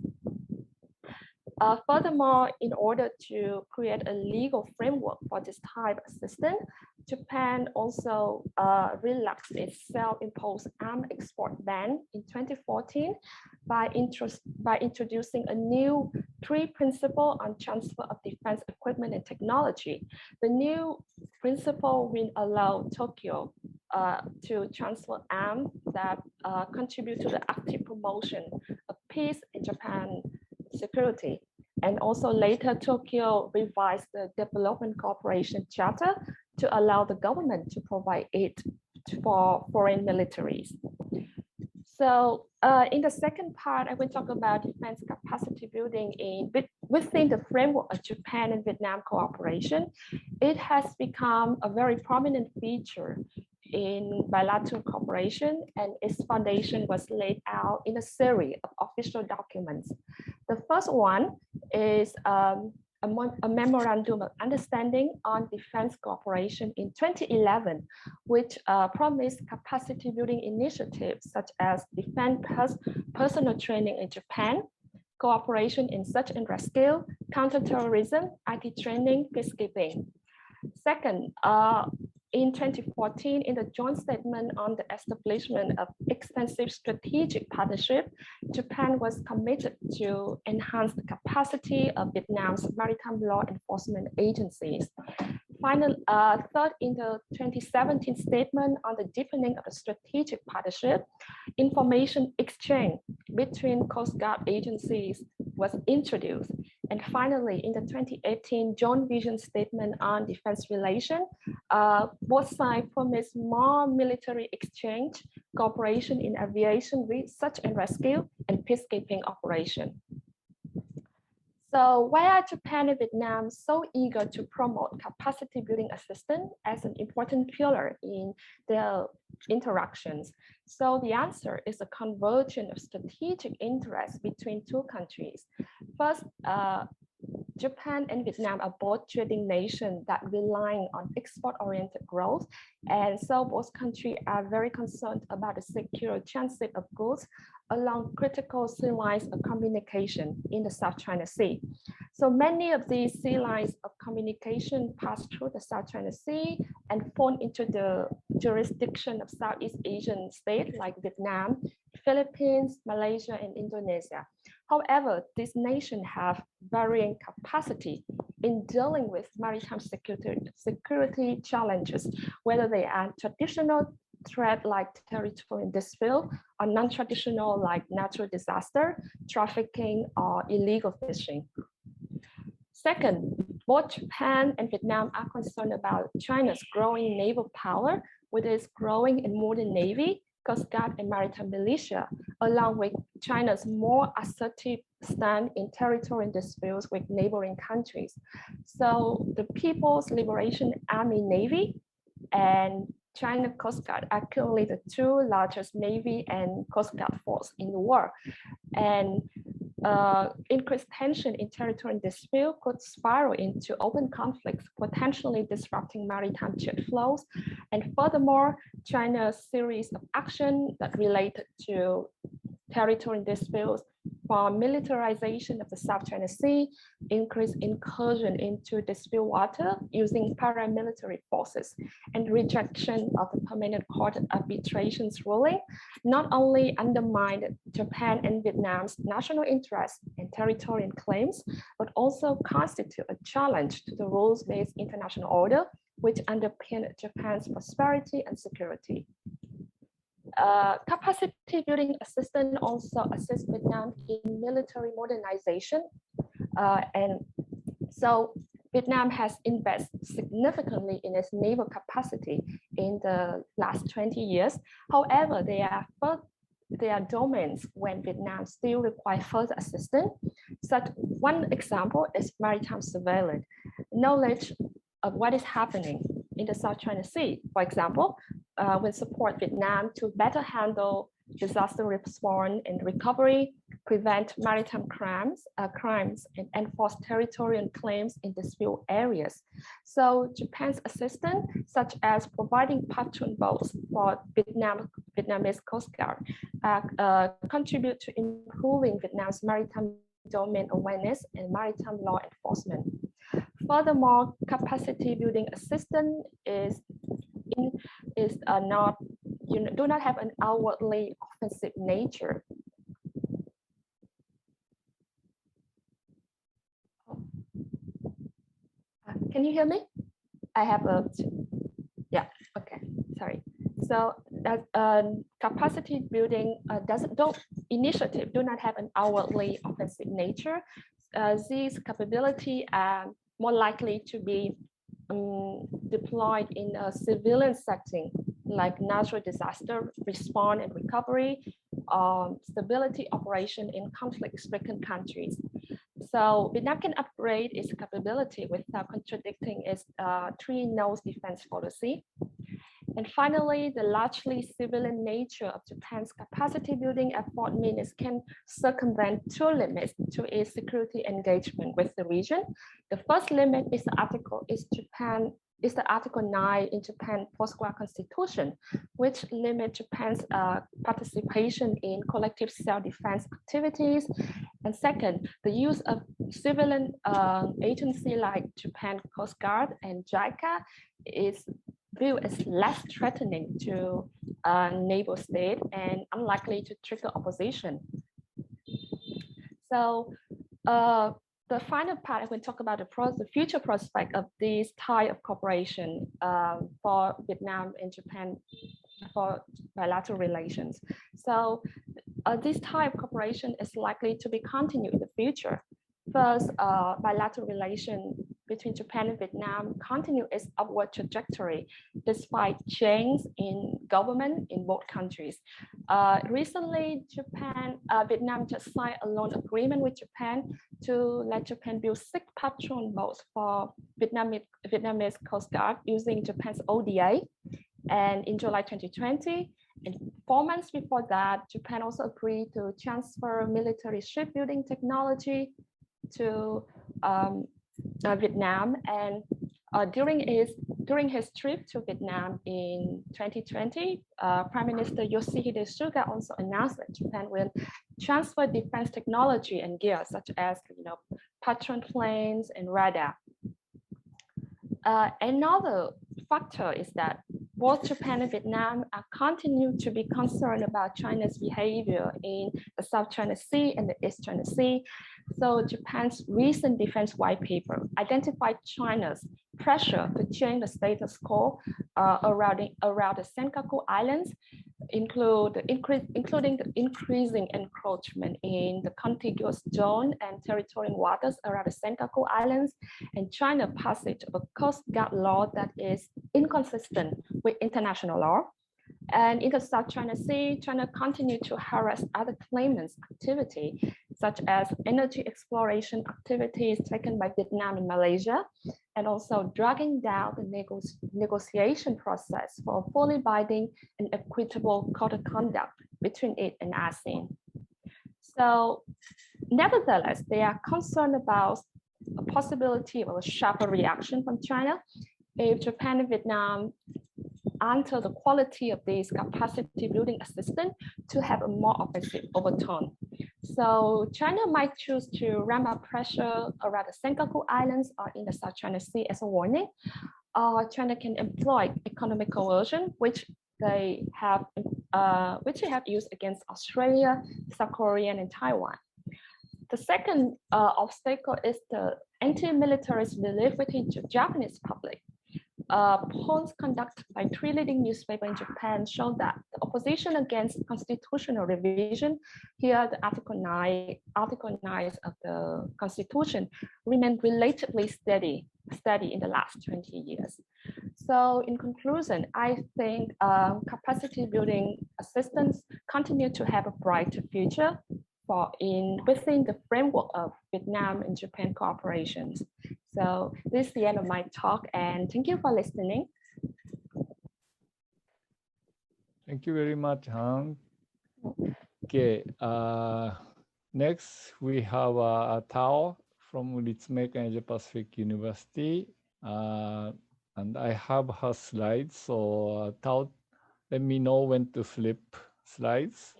Furthermore, in order to create a legal framework for this type of assistance, Japan also relaxed its self-imposed arms export ban in 2014 by introducing a new principle on transfer of defense equipment and technology. The new principle will allow Tokyo to transfer arms that contribute to the active promotion of peace in Japan security. And also later, Tokyo revised the Development Cooperation Charter to allow the government to provide aid for foreign militaries. So in the second part, I will talk about defense capacity building within the framework of Japan and Vietnam cooperation. It has become a very prominent feature in bilateral cooperation, and its foundation was laid out in a series of official documents. The first one is a memorandum of understanding on defense cooperation in 2011, which promised capacity building initiatives such as defense personnel training in Japan, cooperation in search and rescue, counterterrorism, IT training, peacekeeping. Second, in 2014, in the joint statement on the establishment of extensive strategic partnership, Japan was committed to enhance the capacity of Vietnam's maritime law enforcement agencies. Finally, third, in the 2017 statement on the deepening of the strategic partnership, information exchange between Coast Guard agencies was introduced. And finally, in the 2018 Joint Vision Statement on Defense Relations, both sides promised more military exchange, cooperation in aviation, search and rescue, and peacekeeping operation. So why are Japan and Vietnam so eager to promote capacity building assistance as an important pillar in their interactions? So the answer is a convergence of strategic interests between two countries. First, Japan and Vietnam are both trading nations that rely on export-oriented growth, and so both countries are very concerned about the secure transit of goods along critical sea lines of communication in the South China Sea. So many of these sea lines of communication pass through the South China Sea and fall into the jurisdiction of Southeast Asian states like Vietnam, Philippines, Malaysia, and Indonesia. However, these nations have varying capacity in dealing with maritime security challenges, whether they are traditional threat like territorial dispute or non-traditional like natural disaster, trafficking, or illegal fishing. Second, both Japan and Vietnam are concerned about China's growing naval power with its growing and modern navy, Coast Guard, and maritime militia, along with China's more assertive stand in territorial disputes with neighboring countries. So the People's Liberation Army Navy and China Coast Guard are currently the two largest Navy and Coast Guard force in the world. And increased tension in territorial dispute could spiral into open conflicts, potentially disrupting maritime trade flows. And furthermore, China's series of actions that related to territorial disputes, from militarization of the South China Sea, increased incursion into dispute water using paramilitary forces, and rejection of the Permanent Court arbitration's ruling, not only undermined Japan and Vietnam's national interests and territorial claims, but also constitute a challenge to the rules-based international order, which underpin Japan's prosperity and security. Capacity building assistance also assists Vietnam in military modernization. And so Vietnam has invested significantly in its naval capacity in the last 20 years. However, there are domains when Vietnam still requires further assistance. Such one example is maritime surveillance, knowledge of what is happening in the South China Sea. For example, will support Vietnam to better handle disaster response and recovery, prevent maritime crimes, and enforce territorial claims in dispute areas. So Japan's assistance, such as providing patrol boats for Vietnamese Coast Guard, contribute to improving Vietnam's maritime domain awareness and maritime law enforcement. Furthermore, capacity building assistance do not have an outwardly offensive nature. Can you hear me? I have a, yeah, okay, sorry. So that capacity building initiative do not have an outwardly offensive nature. These capabilities are more likely to be deployed in a civilian setting, like natural disaster response and recovery, stability operation in conflict-stricken countries. So Vietnam can upgrade its capability without contradicting its three no's defense policy. And finally, the largely civilian nature of Japan's capacity building effort means it can circumvent two limits to its security engagement with the region. The first limit is the Article 9 in Japan post-war constitution, which limits Japan's participation in collective self-defense activities. And second, the use of civilian agency like Japan Coast Guard and JICA is viewed as less threatening to neighbor state and unlikely to trigger opposition. So the final part, I will talk about the future prospect of this type of cooperation for Vietnam and Japan for bilateral relations. So this type of cooperation is likely to be continued in the future. First, bilateral relation between Japan and Vietnam continue its upward trajectory despite change in government in both countries. Recently, Vietnam just signed a loan agreement with Japan to let Japan build 6 patrol boats for Vietnamese Coast Guard using Japan's ODA. And in July 2020, and 4 months before that, Japan also agreed to transfer military shipbuilding technology to Vietnam. And during his trip to Vietnam in 2020, Prime Minister Yoshihide Suga also announced that Japan will transfer defense technology and gear such as patrol planes and radar. Another factor is that both Japan and Vietnam are continue to be concerned about China's behavior in the South China Sea and the East China Sea. So Japan's recent defense white paper identified China's pressure to change the status quo around the Senkaku Islands, including the increasing encroachment in the contiguous zone and territorial waters around the Senkaku Islands, and China passage of a Coast Guard law that is inconsistent with international law. And in the South China Sea, China continued to harass other claimants' activity, such as energy exploration activities taken by Vietnam and Malaysia, and also dragging down the negotiation process for a fully binding and equitable code of conduct between it and ASEAN. So nevertheless, they are concerned about a possibility of a sharper reaction from China if Japan and Vietnam enter the quality of these capacity building assistance to have a more offensive overtone. So China might choose to ramp up pressure around the Senkaku Islands or in the South China Sea as a warning. China can employ economic coercion, which they have used against Australia, South Korea, and Taiwan. The second obstacle is the anti-militarist belief within the Japanese public. Polls conducted by 3 leading newspapers in Japan show that the opposition against constitutional revision, here the Article 9 of the Constitution, remained relatively steady in the last 20 years. So in conclusion, I think capacity building assistance continue to have a bright future within the framework of Vietnam and Japan cooperations. So this is the end of my talk, and thank you for listening. Thank you very much, Hanh. Okay, next we have Thao from Ritsumeikan Asia Pacific University, and I have her slides. So Thao, let me know when to flip slides.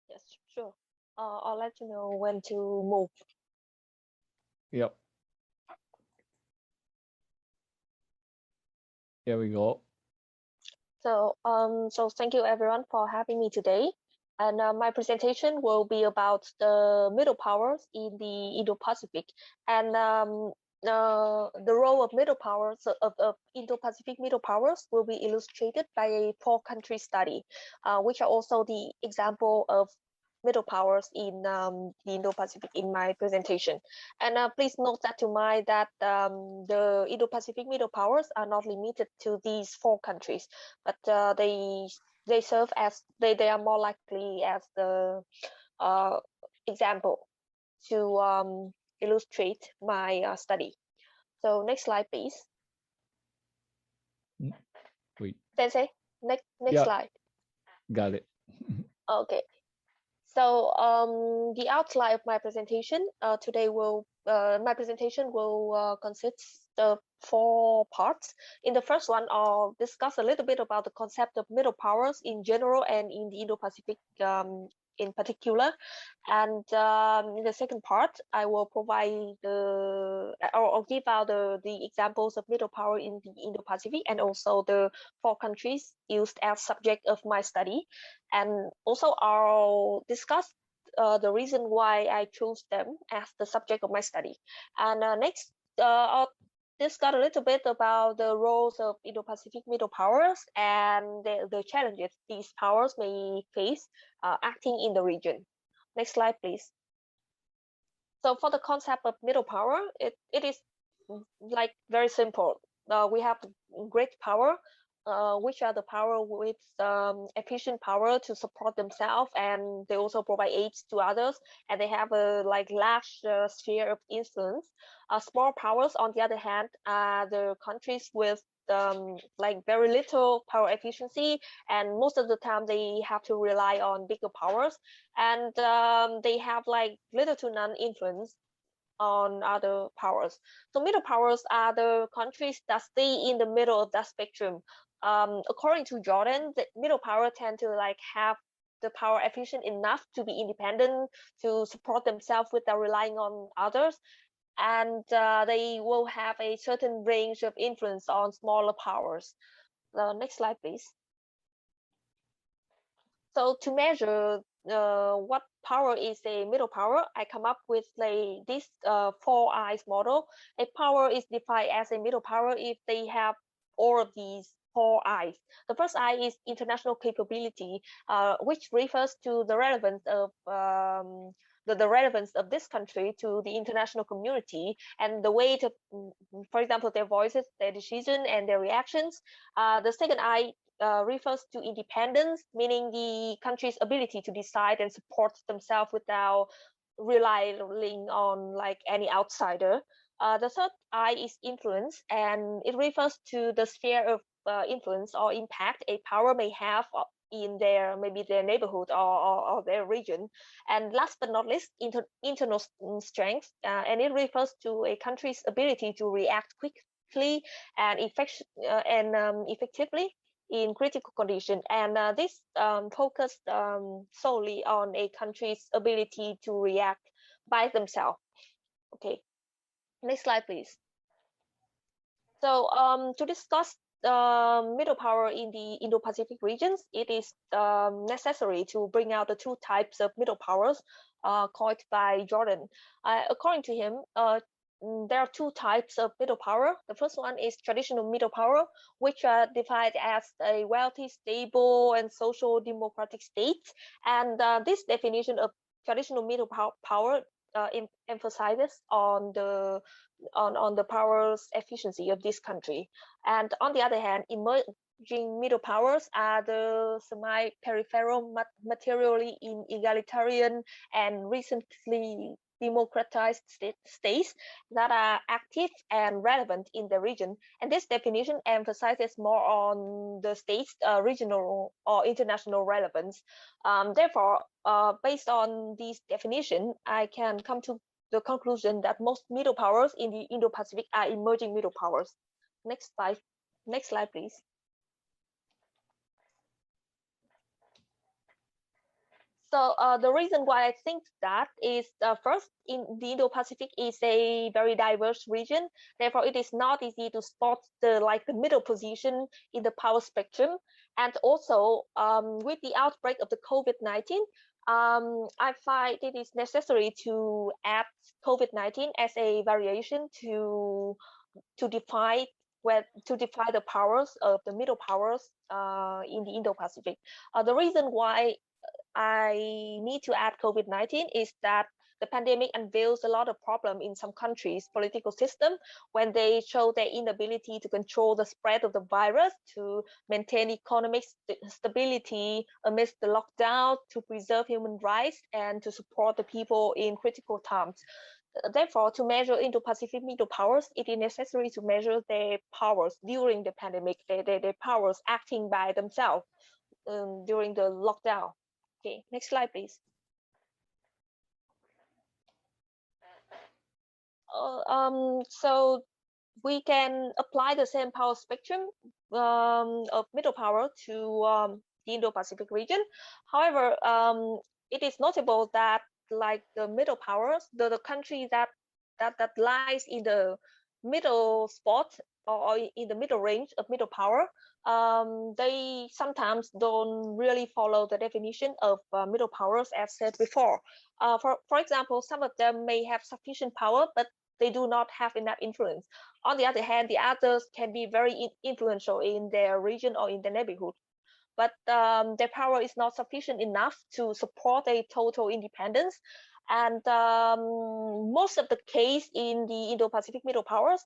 Yes, sure. I'll let you know when to move. Yep. Here we go. So thank you everyone for having me today. And my presentation will be about the middle powers in the Indo-Pacific, and the role of middle powers of Indo-Pacific middle powers will be illustrated by a 4-country study, which are also the example of middle powers in the Indo-Pacific in my presentation. And please note that the Indo-Pacific middle powers are not limited to these 4 countries, but they serve as they are more likely as the example to illustrate my study. So next slide, please. Wait. Sensei, next slide. Got it. Okay. So the outline of my presentation today my presentation will consist of 4 parts. In the first one, I'll discuss a little bit about the concept of middle powers in general and in the Indo-Pacific in particular. And in the second part, I will provide or give out the examples of middle power in the Indo-Pacific, and also the 4 countries used as subject of my study. And also I'll discuss the reason why I chose them as the subject of my study. And next, I'll discuss a little bit about the roles of Indo-Pacific middle powers and the challenges these powers may face acting in the region. Next slide, please. So for the concept of middle power, it is like very simple. We have great power, which are the power with efficient power to support themselves, and they also provide aids to others, and they have a large sphere of influence. Small powers, on the other hand, are the countries with very little power efficiency, and most of the time they have to rely on bigger powers, and they have little to none influence on other powers. So middle powers are the countries that stay in the middle of that spectrum. According to Jordan, the middle power tend to have the power efficient enough to be independent, to support themselves without relying on others, and they will have a certain range of influence on smaller powers. Next slide, please. So to measure what power is a middle power, I come up with this 4 eyes model. A power is defined as a middle power if they have all of these 4 eyes. The first eye is international capability, which refers to the relevance of the relevance of this country to the international community and the way to, for example, their voices, their decision, and their reactions. The second eye refers to independence, meaning the country's ability to decide and support themselves without relying on like any outsider. The third eye is influence, and it refers to the sphere of influence or impact a power may have in their maybe their neighborhood or their region. And last but not least, internal strength, and it refers to a country's ability to react quickly and effectively in critical condition. And this focused solely on a country's ability to react by themselves. Okay, next slide, please. So to discuss middle power in the Indo-Pacific regions, it is necessary to bring out the 2 types of middle powers coined by Jordan. According to him, there are 2 types of middle power. The first one is traditional middle power, which are defined as a wealthy, stable, and social democratic state. And this definition of traditional middle power emphasizes on the power's efficiency of this country. And on the other hand, emerging middle powers are the semi-peripheral, materially egalitarian, and recently democratized states that are active and relevant in the region. And this definition emphasizes more on the state's regional or international relevance. Therefore, based on this definition, I can come to the conclusion that most middle powers in the Indo-Pacific are emerging middle powers. Next slide, please. So the reason why I think that is first, in the Indo-Pacific is a very diverse region. Therefore, it is not easy to spot the middle position in the power spectrum. And also, with the outbreak of the COVID-19, I find it is necessary to add COVID-19 as a variation to define the powers of the middle powers in the Indo-Pacific. The reason why I need to add COVID-19 is that the pandemic unveils a lot of problems in some countries' political system when they show their inability to control the spread of the virus, to maintain economic stability amidst the lockdown, to preserve human rights, and to support the people in critical times. Therefore, to measure Indo-Pacific middle powers, it is necessary to measure their powers during the pandemic, their powers acting by themselves during the lockdown. Okay, next slide, please. So we can apply the same power spectrum of middle power to the Indo-Pacific region. However, it is notable that the middle powers, the country that lies in the middle spot or in the middle range of middle power, they sometimes don't really follow the definition of middle powers as said before. For example, some of them may have sufficient power, but they do not have enough influence. On the other hand, the others can be very influential in their region or in their neighborhood, but their power is not sufficient enough to support a total independence. And most of the case in the Indo-Pacific middle powers,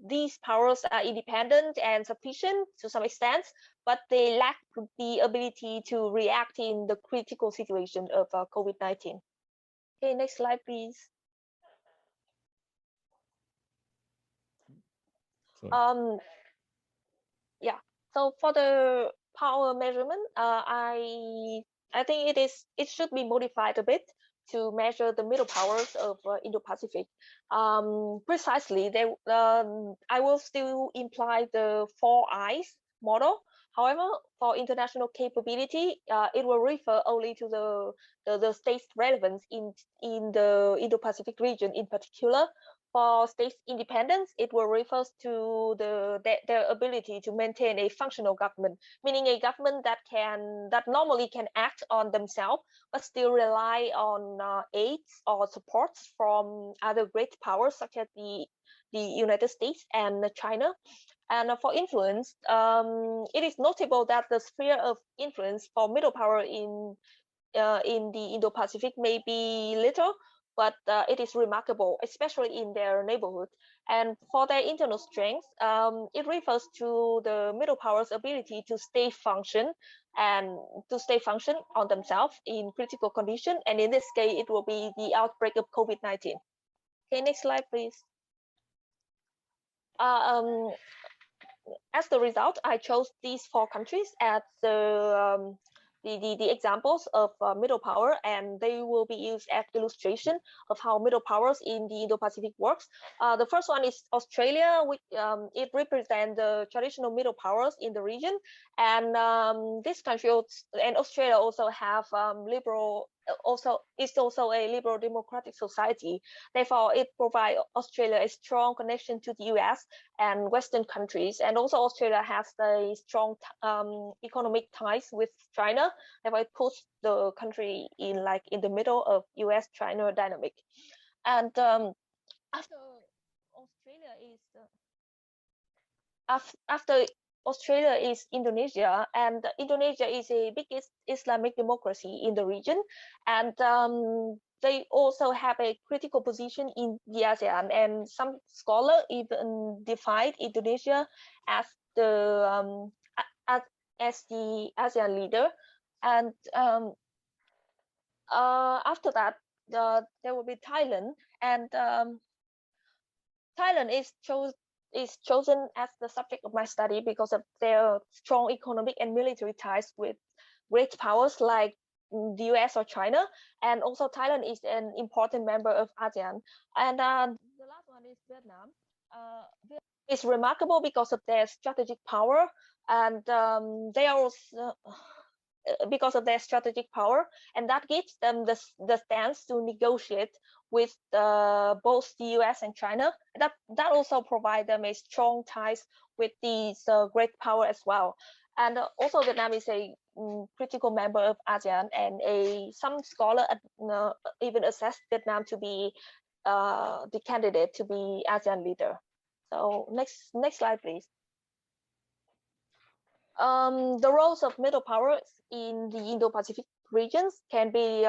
these powers are independent and sufficient to some extent, but they lack the ability to react in the critical situation of COVID-19. Okay, next slide, please. Yeah. So for the power measurement, I think it should be modified a bit to measure the middle powers of Indo-Pacific. Precisely, I will still imply the 4 eyes model. However, for international capability, it will refer only to the state's relevance in the Indo-Pacific region in particular. For states' independence, it will refer to their ability to maintain a functional government, meaning a government that normally can act on themselves, but still rely on aids or supports from other great powers such as the United States and China. And for influence, it is notable that the sphere of influence for middle power in the Indo-Pacific may be little, but it is remarkable, especially in their neighborhood. And for their internal strength, it refers to the middle powers' ability to stay function on themselves in critical condition. And in this case, it will be the outbreak of COVID-19. Okay, next slide, please. As the result, I chose these 4 countries as the examples of middle power, and they will be used as illustration of how middle powers in the Indo-Pacific works. The first one is Australia, which it represents the traditional middle powers in the region, and this country and Australia also have is also a liberal democratic society. Therefore, it provides Australia a strong connection to the US and Western countries, and also Australia has a strong economic ties with China. Therefore, it puts the country in the middle of US-China dynamic. And after Australia is Indonesia, and Indonesia is a biggest Islamic democracy in the region, and they also have a critical position in the ASEAN, and some scholars even define Indonesia as the ASEAN leader. And after that, there will be Thailand, and Thailand is chosen as the subject of my study because of their strong economic and military ties with great powers like the US or China, and also Thailand is an important member of ASEAN. And the last one is Vietnam. Vietnam is remarkable because of their strategic power, and they are also because of their strategic power, and that gives them the stance to negotiate with both the US and China. That also provides them a strong ties with these great power as well. And also Vietnam is a critical member of ASEAN, and some scholars even assess Vietnam to be the candidate to be ASEAN leader. So next slide, please. The roles of middle powers in the Indo-Pacific regions can be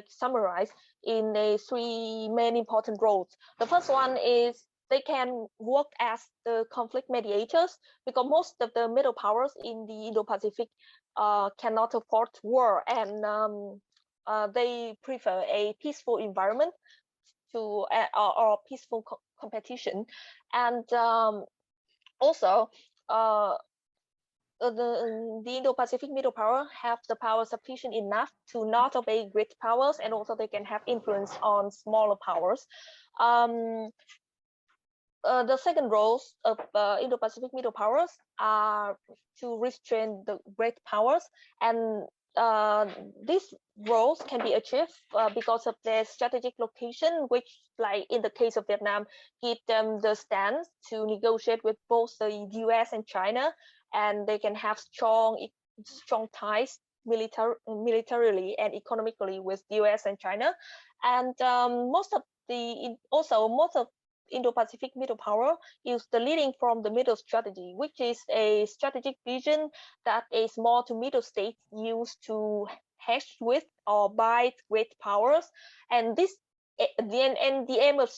summarized in 3 main important roles. The first one is they can work as the conflict mediators, because most of the middle powers in the Indo-Pacific cannot afford war, and they prefer a peaceful environment to or peaceful competition. And also the Indo-Pacific middle power have the power sufficient enough to not obey great powers, and also they can have influence on smaller powers. The second roles of Indo-Pacific middle powers are to restrain the great powers, and these roles can be achieved because of their strategic location, which, like in the case of Vietnam, give them the stance to negotiate with both the US and China, and they can have strong ties militarily and economically with the US and China. And most of Indo-Pacific middle power is the leading from the middle strategy, which is a strategic vision that a small to middle state use to hedge with or buy great powers. And the aim of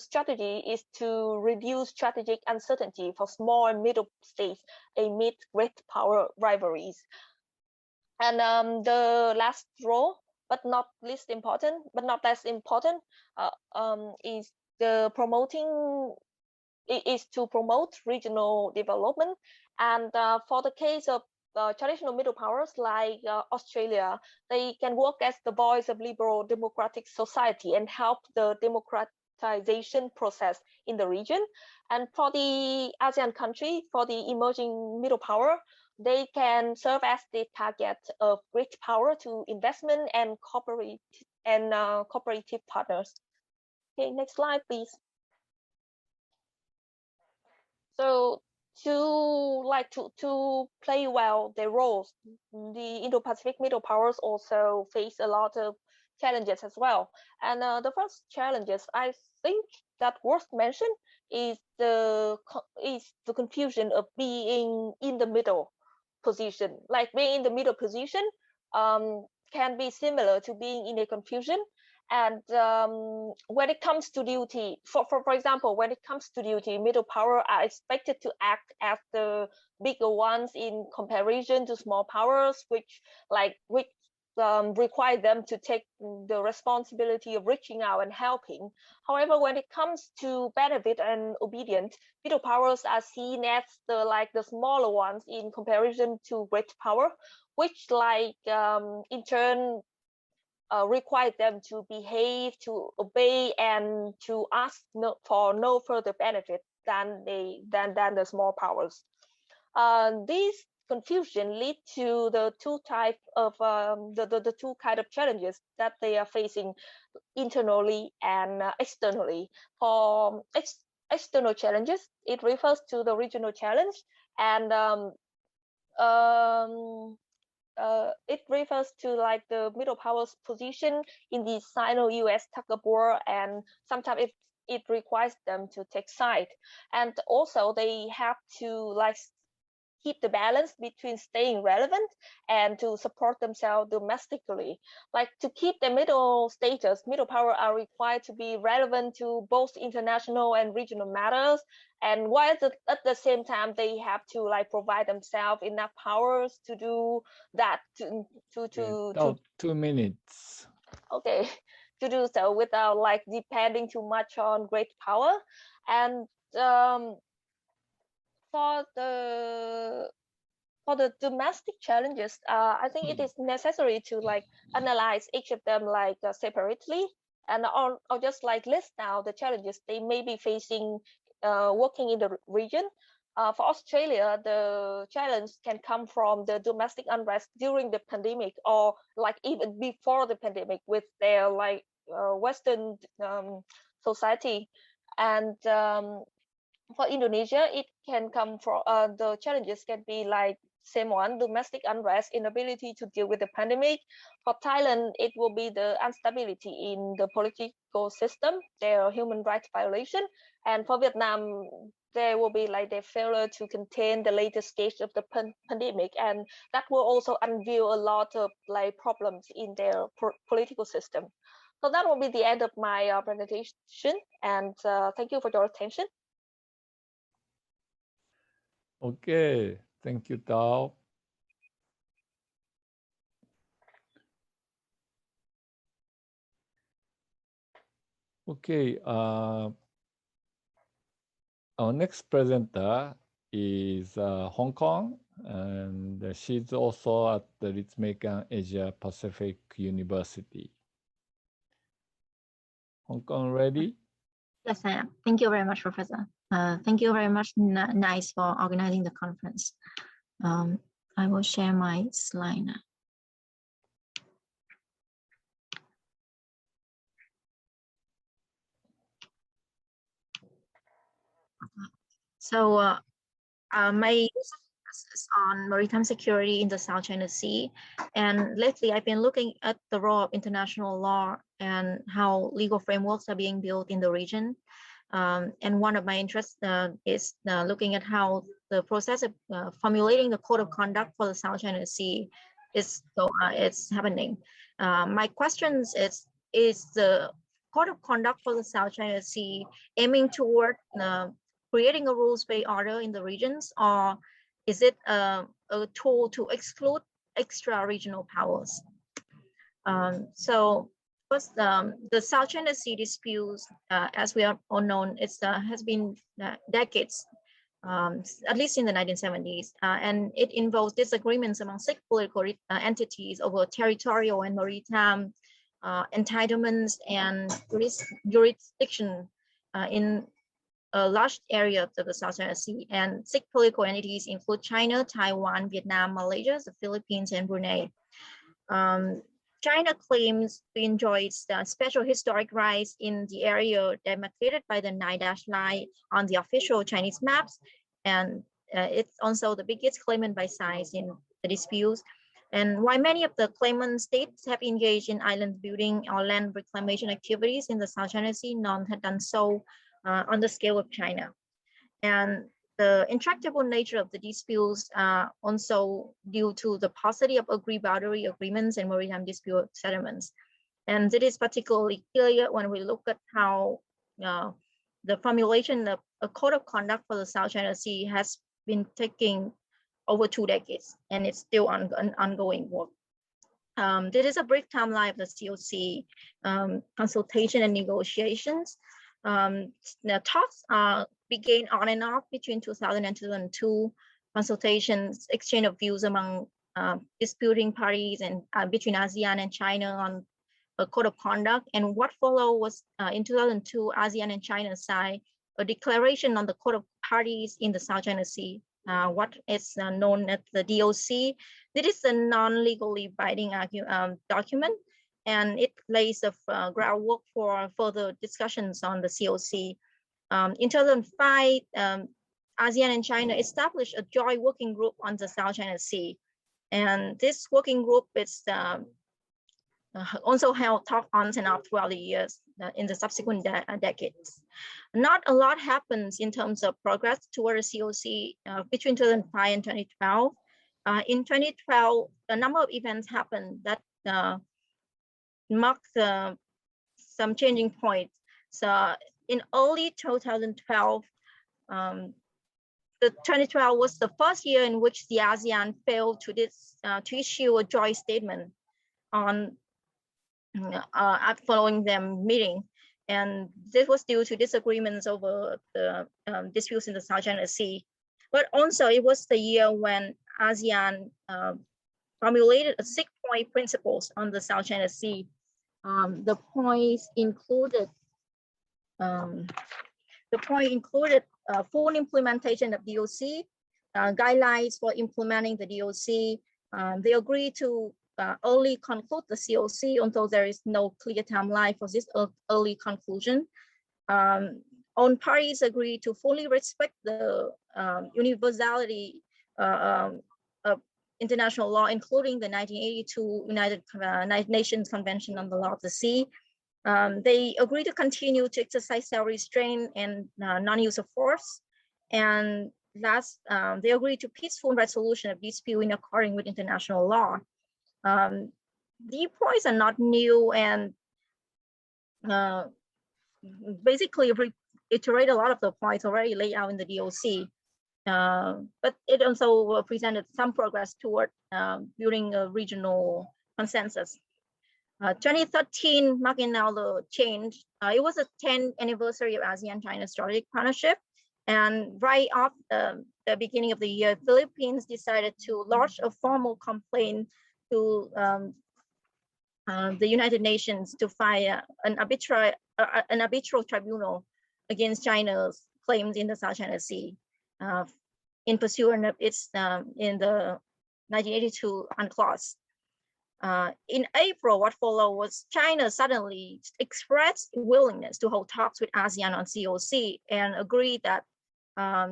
strategy is to reduce strategic uncertainty for small and middle states amid great power rivalries. And the last role, but not less important, is to promote regional development. And for the case of traditional middle powers like Australia, they can work as the voice of liberal democratic society and help the democratization process in the region. And for the ASEAN country, for the emerging middle power, they can serve as the target of great power to investment and cooperative partners. Okay, next slide, please. So to play well their roles, the Indo-Pacific Middle Powers also face a lot of challenges as well. And the first challenges I think that worth mention is the confusion of being in the middle position. Like being in the middle position can be similar to being in a confusion. And when it comes to duty, for example, when it comes to duty, middle power are expected to act as the bigger ones in comparison to small powers, which require them to take the responsibility of reaching out and helping. However, when it comes to benefit and obedience, middle powers are seen as the smaller ones in comparison to great power, which in turn require them to behave, to obey, and to ask for no further benefit than the small powers. This confusion lead to the two type of the two kind of challenges that they are facing internally and externally. For external challenges, it refers to the regional challenge, and it refers to the middle powers position in the Sino-US tug of war, and sometimes it requires them to take side. And also they have to keep the balance between staying relevant and to support themselves domestically. To keep the middle status, middle power are required to be relevant to both international and regional matters. And while at the same time, they have to provide themselves enough powers to do that. About 2 minutes. Okay, to do so without depending too much on great power. And for the domestic challenges, I think it is necessary to analyze each of them separately, and I'll just list now the challenges they may be facing working in the region. For Australia, the challenge can come from the domestic unrest during the pandemic, or even before the pandemic with their Western society. And for Indonesia, it can come from the challenges can be same one, domestic unrest, inability to deal with the pandemic. For Thailand, it will be the instability in the political system, their human rights violation. And for Vietnam, there will be their failure to contain the latest stage of the pandemic, and that will also unveil a lot of problems in their political system. So that will be the end of my presentation, and thank you for your attention. Okay, thank you, Thao. Okay, our next presenter is Hong Kong, and she's also at the Ritsumeikan Asia Pacific University. Hong Kong, ready? Yes, I am. Thank you very much, Professor. Thank you very much, Nice, for organizing the conference. I will share my slide now. So my is on maritime security in the South China Sea, and lately I've been looking at the role of international law and how legal frameworks are being built in the region. And one of my interests is looking at how the process of formulating the code of conduct for the South China Sea is it's happening. My questions is the code of conduct for the South China Sea aiming toward creating a rules-based order in the regions, or is it a tool to exclude extra regional powers? So first, the South China Sea disputes, as we are all known, has been decades, at least in the 1970s, and it involves disagreements among six political entities over territorial and maritime entitlements and jurisdiction in a large area of the South China Sea. And six political entities include China, Taiwan, Vietnam, Malaysia, the Philippines, and Brunei. China claims to enjoy special historic rights in the area demarcated by the 9-dash line on the official Chinese maps, and it's also the biggest claimant by size in the disputes. And while many of the claimant states have engaged in island building or land reclamation activities in the South China Sea, none had done so on the scale of China. And the intractable nature of the disputes are also due to the paucity of agreed boundary agreements and maritime dispute settlements. And it is particularly clear when we look at how the formulation of a code of conduct for the South China Sea has been taking over 2 decades, and it's still an ongoing work. There is a brief timeline of the COC consultation and negotiations. The talks began on and off between 2000 and 2002. Consultations, exchange of views among disputing parties and between ASEAN and China on a code of conduct. And what followed was in 2002, ASEAN and China signed a declaration on the code of parties in the South China Sea, what is known as the DOC. This is a non-legally binding document, and it lays the groundwork for further discussions on the COC. In 2005, ASEAN and China established a joint working group on the South China Sea. And this working group is also held talk on and off throughout the years in the subsequent decades. Not a lot happens in terms of progress toward a COC between 2005 and 2012. In 2012, a number of events happened that marked some changing points. So in early 2012, the 2012 was the first year in which the ASEAN failed to issue a joint statement on following them meeting. And this was due to disagreements over the disputes in the South China Sea. But also it was the year when ASEAN formulated a 6-point principles on the South China Sea. The points included full implementation of DOC, guidelines for implementing the DOC. They agreed to early conclude the COC, although there is no clear timeline for this early conclusion. All parties agree to fully respect the universality of international law, including the 1982 United Nations Convention on the Law of the Sea. They agree to continue to exercise self-restraint and non-use of force. And last, they agree to peaceful resolution of dispute in accordance with international law. The points are not new and basically reiterate a lot of the points already laid out in the DOC. But it also presented some progress toward building a regional consensus. 2013 marking now the change. It was the 10th anniversary of ASEAN-China strategic partnership. And right off the beginning of the year, Philippines decided to lodge a formal complaint to the United Nations to file an arbitral tribunal against China's claims in the South China Sea in pursuit of its in the 1982 UNCLOS. In April, what followed was China suddenly expressed willingness to hold talks with ASEAN on COC and agreed that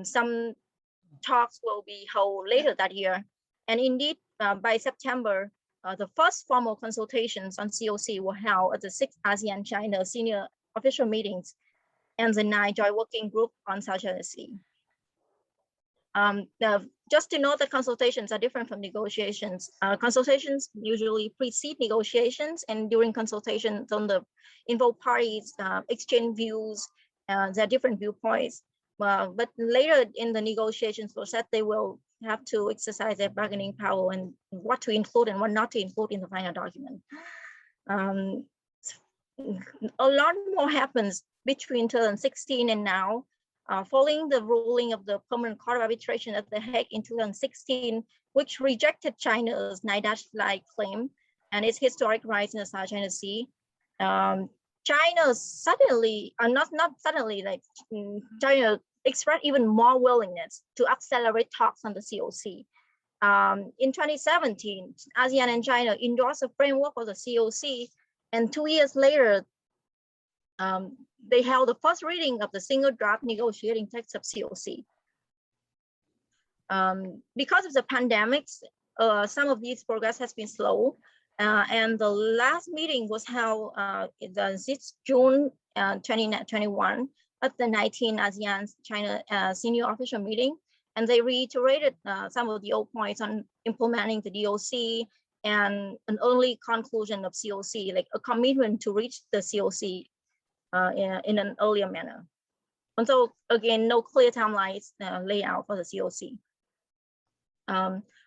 some talks will be held later that year. And indeed, by September, the first formal consultations on COC were held at the 6th ASEAN-China senior official meetings and the 9th joint working group on South China Sea. Just to note that consultations are different from negotiations. Consultations usually precede negotiations, and during consultations on the involved parties exchange views, there are different viewpoints. But later in the negotiations process, they will have to exercise their bargaining power and what to include and what not to include in the final document. A lot more happens between 2016 and now. Following the ruling of the Permanent Court of Arbitration at The Hague in 2016, which rejected China's 9-like claim and its historic rights in the South China Sea, China suddenly, China expressed even more willingness to accelerate talks on the COC. In 2017, ASEAN and China endorsed a framework for the COC, and 2 years later, they held the first reading of the single draft negotiating text of COC. Because of the pandemics, some of these progress has been slow. And the last meeting was held the 6th June 2021 at the 19th ASEAN China senior official meeting. And they reiterated some of the old points on implementing the DOC and an early conclusion of COC, like a commitment to reach the COC in an earlier manner. And so again, no clear timelines laid out for the COC.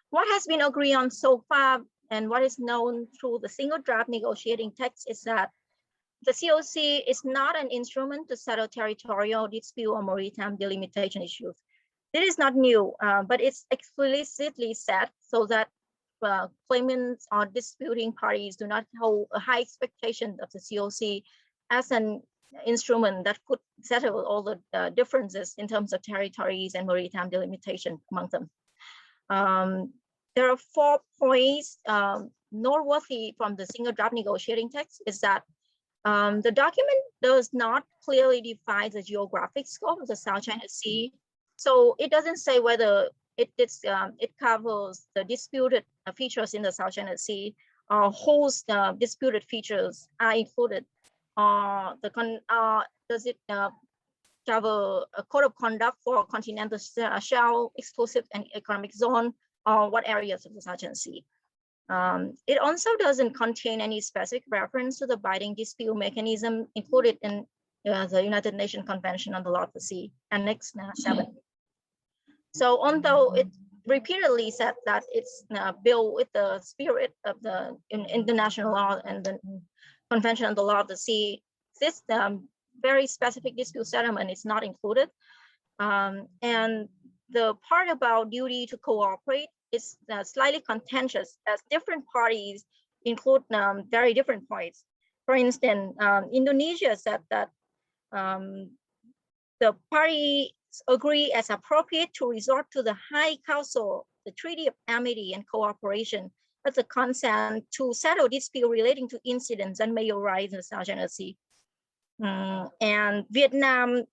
What has been agreed on so far and what is known through the single draft negotiating text is that the COC is not an instrument to settle territorial dispute or maritime delimitation issues. This is not new, but it's explicitly set so that claimants or disputing parties do not hold a high expectation of the COC as an instrument that could settle all the differences in terms of territories and maritime delimitation among them. There are 4 points noteworthy from the single draft negotiating text is that the document does not clearly define the geographic scope of the South China Sea. So it doesn't say whether it covers the disputed features in the South China Sea or whose disputed features are included. Does it cover a code of conduct for continental shelf, exclusive and economic zone, or what areas of the South China Sea? It also doesn't contain any specific reference to the binding dispute mechanism included in the United Nations Convention on the Law of the Sea, Annex 7. So although it repeatedly said that it's built with the spirit of the international law and the Convention on the Law of the Sea, this very specific dispute settlement is not included. And the part about duty to cooperate is slightly contentious as different parties include very different points. For instance, Indonesia said that the parties agree as appropriate to resort to the High Council, the Treaty of Amity and Cooperation as a consent to settle dispute relating to incidents that may arise in the South China Sea. And Vietnam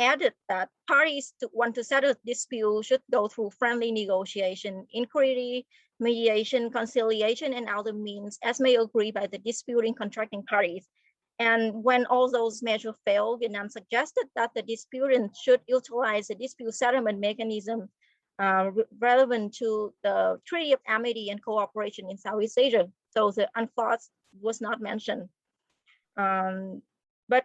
added that parties want to settle dispute should go through friendly negotiation, inquiry, mediation, conciliation, and other means as may agree by the disputing contracting parties. And when all those measures fail, Vietnam suggested that the disputant should utilize the dispute settlement mechanism relevant to the Treaty of Amity and Cooperation in Southeast Asia. So the UNCLOS was not mentioned. But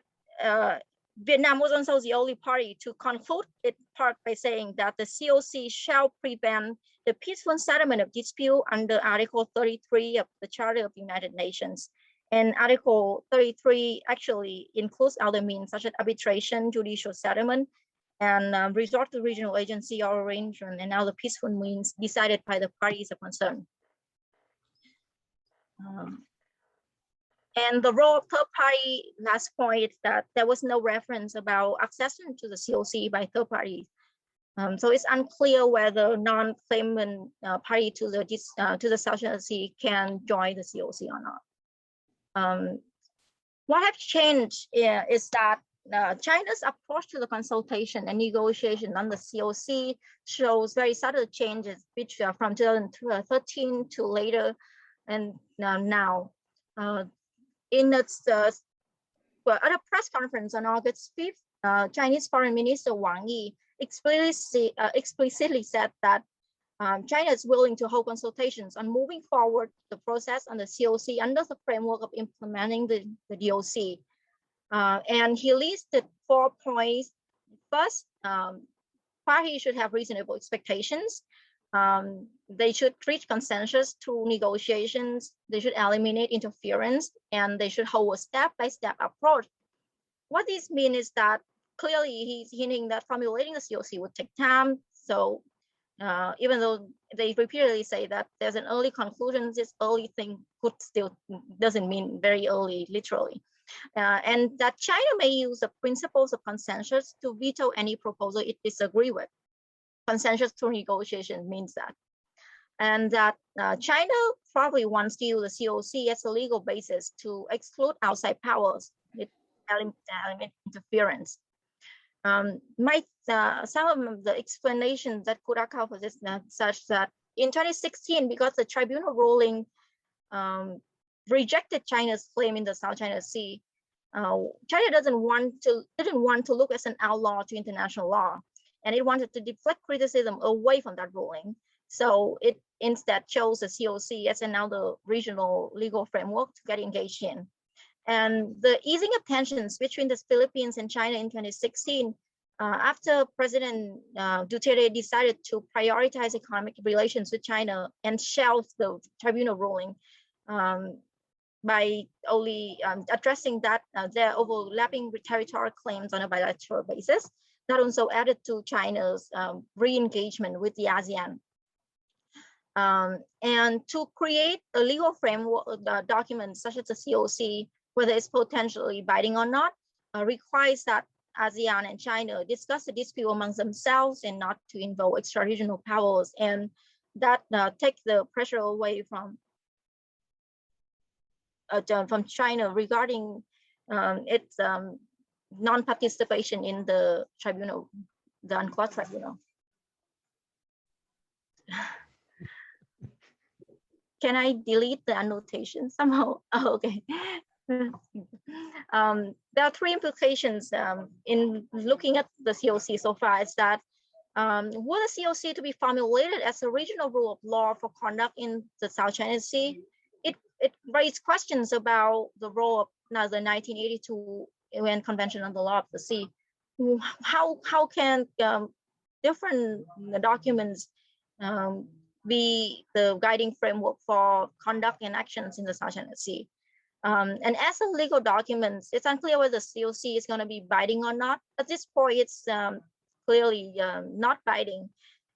Vietnam was also the only party to conclude its part by saying that the COC shall prevent the peaceful settlement of dispute under Article 33 of the Charter of the United Nations. And Article 33 actually includes other means such as arbitration, judicial settlement, and resort to regional agency or arrangement, and other peaceful means decided by the parties of concern. And the role of third party, last point, is that there was no reference about accession to the COC by third parties. So it's unclear whether non-claimant party to the South China Sea can join the COC or not. What has changed is that China's approach to the consultation and negotiation on the COC shows very subtle changes, which are from 2013 to later and now. In its at a press conference on August 5th, Chinese Foreign Minister Wang Yi explicitly said that China is willing to hold consultations on moving forward the process on the COC under the framework of implementing the DOC. And he listed 4 points. First, parties should have reasonable expectations. They should reach consensus through negotiations. They should eliminate interference, and they should hold a step-by-step approach. What this means is that clearly he's hinting that formulating the COC would take time. So even though they repeatedly say that there's an early conclusion, this early thing could still doesn't mean very early, literally. And that China may use the principles of consensus to veto any proposal it disagrees with. Consensus through negotiation means that. And that China probably wants to use the COC as a legal basis to exclude outside powers with element interference. Some of the explanations that could account for this such that in 2016, because the tribunal ruling rejected China's claim in the South China Sea, China didn't want to look as an outlaw to international law, and it wanted to deflect criticism away from that ruling. So it instead chose the COC as another regional legal framework to get engaged in. And the easing of tensions between the Philippines and China in 2016, after President Duterte decided to prioritize economic relations with China and shelve the tribunal ruling by only addressing that their overlapping territorial claims on a bilateral basis, that also added to China's re-engagement with the ASEAN. And to create a legal framework document such as the COC, whether it's potentially binding or not, requires that ASEAN and China discuss the dispute amongst themselves and not to invoke extra-regional powers, and that takes the pressure away from China regarding its non-participation in the tribunal, the UNCLOS tribunal. Can I delete the annotation somehow? Oh, okay. There are three implications in looking at the COC so far. Is that were the COC to be formulated as a regional rule of law for conduct in the South China Sea, it raised questions about the role of the 1982 UN Convention on the Law of the Sea. How can different documents be the guiding framework for conduct and actions in the South China Sea? And as a legal document, it's unclear whether the COC is going to be binding or not. At this point, it's clearly not binding.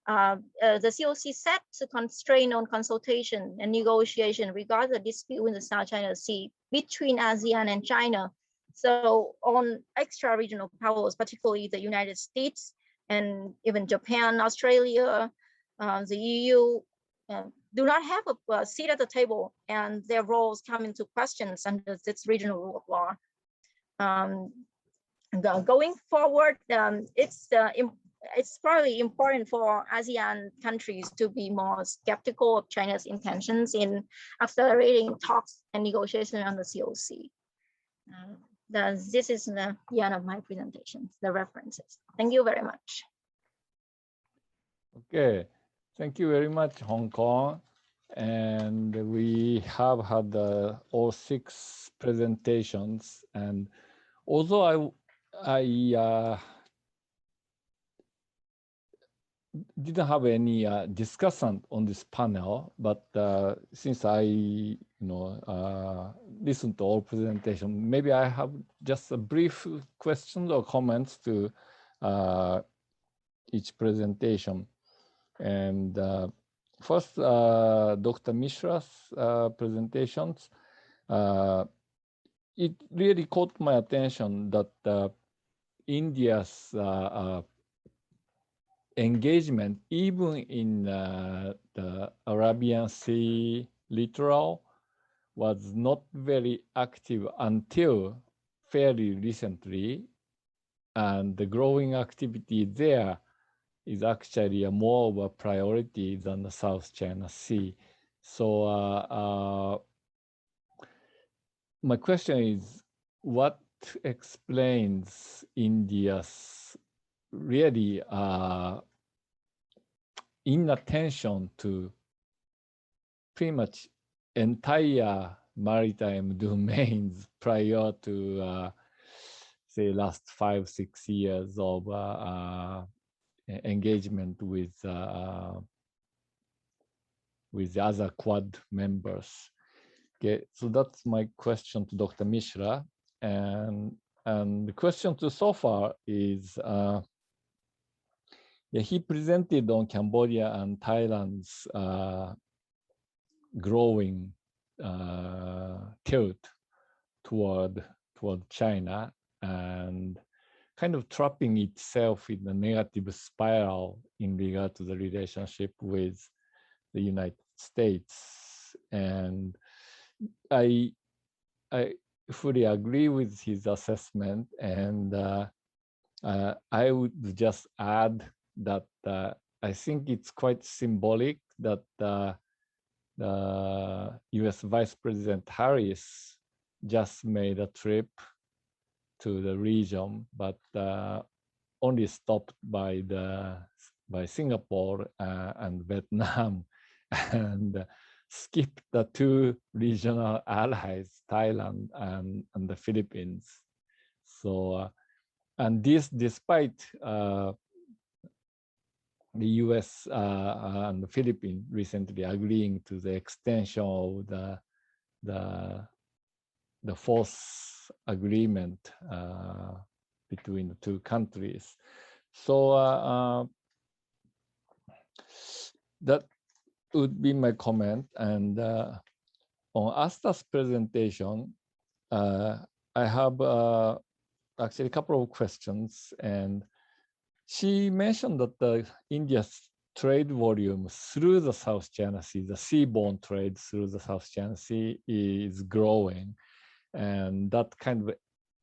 The COC set to constrain on consultation and negotiation regarding the dispute in the South China Sea between ASEAN and China. So on extra-regional powers, particularly the United States and even Japan, Australia, the EU, do not have a seat at the table, and their roles come into questions under this regional rule of law. Going forward, it's probably important for ASEAN countries to be more skeptical of China's intentions in accelerating talks and negotiation on the COC. This is the end of my presentation, the references. Thank you very much. Okay, thank you very much, Hong Kong. And we have had all 6 presentations. And although I didn't have any discussant on this panel, but since I listened to all presentations, maybe I have just a brief questions or comments to each presentation. And first, Dr. Mishra's presentations, it really caught my attention that India's engagement, even in the Arabian Sea littoral, was not very active until fairly recently. And the growing activity there is actually more of a priority than the South China Sea. So my question is, what explains India's really inattention to pretty much entire maritime domains prior to say last 5-6 years of engagement with the other Quad members? Okay, so that's my question to Dr. Mishra, and the question to Sophal is, he presented on Cambodia and Thailand's growing tilt toward China and kind of trapping itself in a negative spiral in regard to the relationship with the United States. And I fully agree with his assessment, and I would just add that I think it's quite symbolic that the US Vice President Harris just made a trip to the region, but only stopped by Singapore and Vietnam, and skipped the two regional allies, Thailand and the Philippines. So, and this despite the US and the Philippines recently agreeing to the extension of the force agreement between the two countries. So that would be my comment. And on Astha's presentation, I have actually a couple of questions. And she mentioned that India's trade volume through the South China Sea, the seaborne trade through the South China Sea, is growing. And that kind of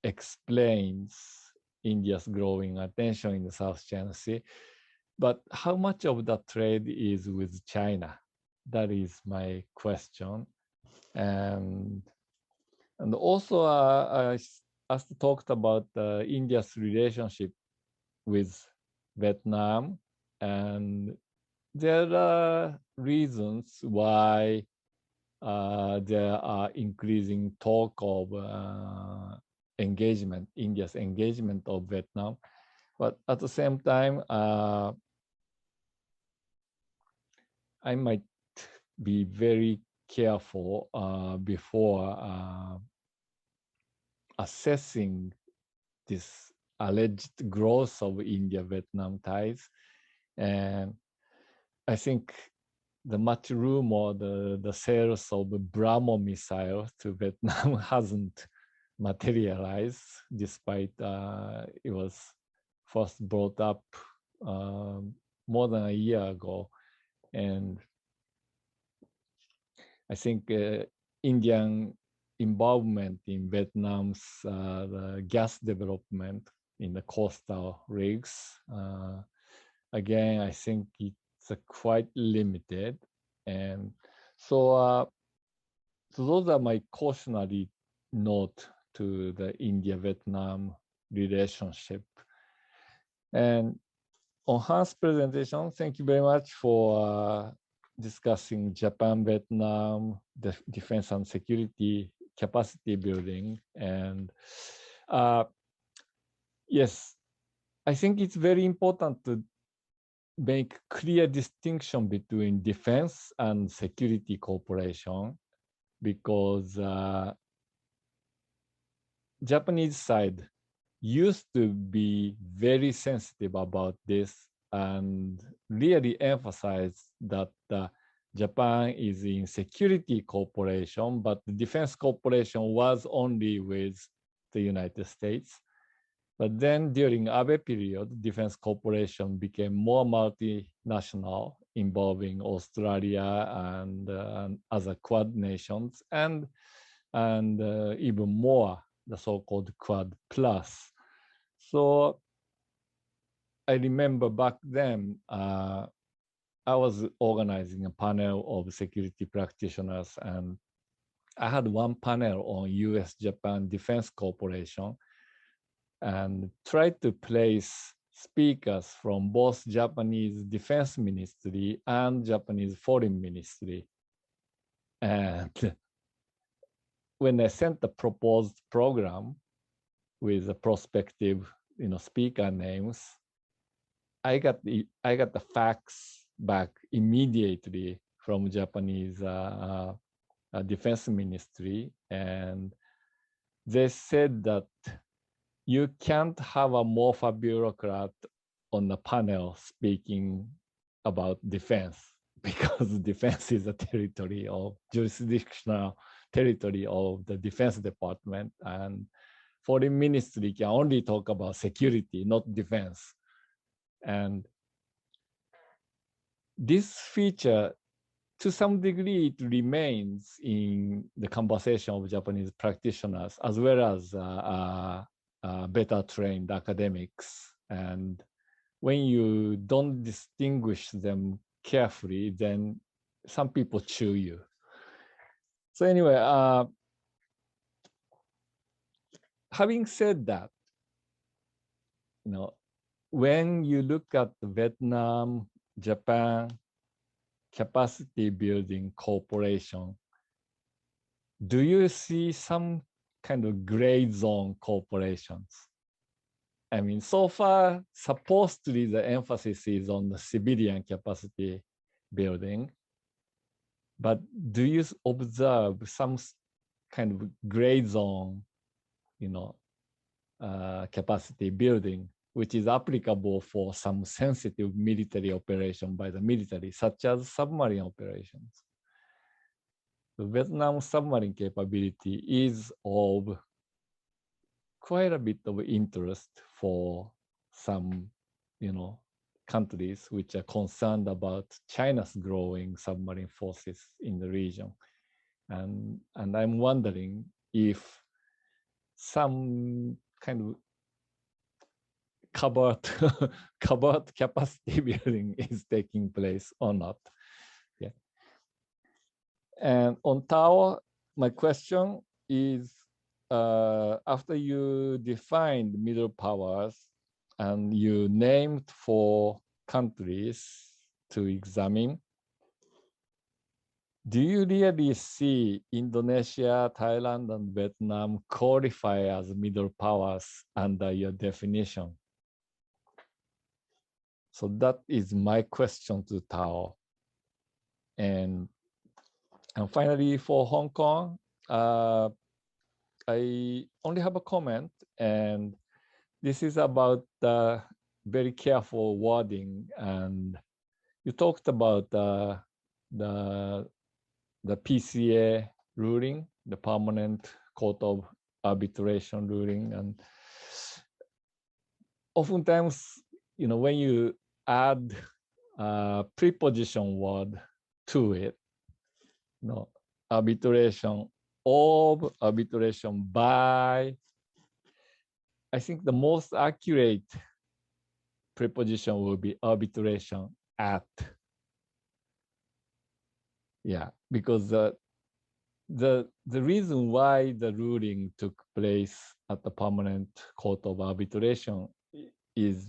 explains India's growing attention in the South China Sea. But how much of that trade is with China? That is my question. And also, I talked about India's relationship with Vietnam, and there are reasons why there are increasing talk of engagement, India's engagement of Vietnam. But at the same time, I might be very careful before assessing this alleged growth of India-Vietnam ties. And I think the much rumor, the sales of BrahMos missile to Vietnam hasn't materialized, despite it was first brought up more than a year ago. And I think Indian involvement in Vietnam's the gas development in the coastal rigs, again, I think it's quite limited. And so, so those are my cautionary note to the India-Vietnam relationship. And on Han's presentation, thank you very much for discussing Japan-Vietnam, the defense and security capacity building. And yes, I think it's very important to make clear distinction between defense and security cooperation, because Japanese side used to be very sensitive about this and really emphasize that Japan is in security cooperation, but the defense cooperation was only with the United States. But then during Abe period, defense cooperation became more multinational, involving Australia and other Quad nations, and even more the so-called Quad Plus. So I remember back then, I was organizing a panel of security practitioners, and I had one panel on US-Japan defense cooperation, and tried to place speakers from both Japanese Defense Ministry and Japanese Foreign Ministry. And when I sent the proposed program with the prospective, speaker names, I got the fax back immediately from Japanese Defense Ministry, and they said that you can't have a MOFA bureaucrat on the panel speaking about defense, because defense is a territory of jurisdictional territory of the Defense Department, and Foreign Ministry can only talk about security, not defense. And this feature, to some degree, it remains in the conversation of Japanese practitioners, as well as better trained academics. And when you don't distinguish them carefully, then some people chew you. So anyway, having said that, when you look at Vietnam, Japan, capacity building cooperation, do you see some kind of gray zone cooperations? I mean, so far, supposedly the emphasis is on the civilian capacity building, but do you observe some kind of gray zone, capacity building, which is applicable for some sensitive military operation by the military, such as submarine operations? The Vietnam submarine capability is of quite a bit of interest for some, countries which are concerned about China's growing submarine forces in the region. And I'm wondering if some kind of covered capacity building is taking place or not. Yeah. And on Thao, my question is, after you defined middle powers and you named 4 countries to examine, do you really see Indonesia, Thailand, and Vietnam qualify as middle powers under your definition? So that is my question to Thao. And finally, for Hong Kong, I only have a comment, and this is about the very careful wording. And you talked about the PCA ruling, the Permanent Court of Arbitration ruling, and oftentimes, when you add a preposition word to it, arbitration of, arbitration by, I think the most accurate preposition will be arbitration at. Yeah, because the reason why the ruling took place at the Permanent Court of Arbitration is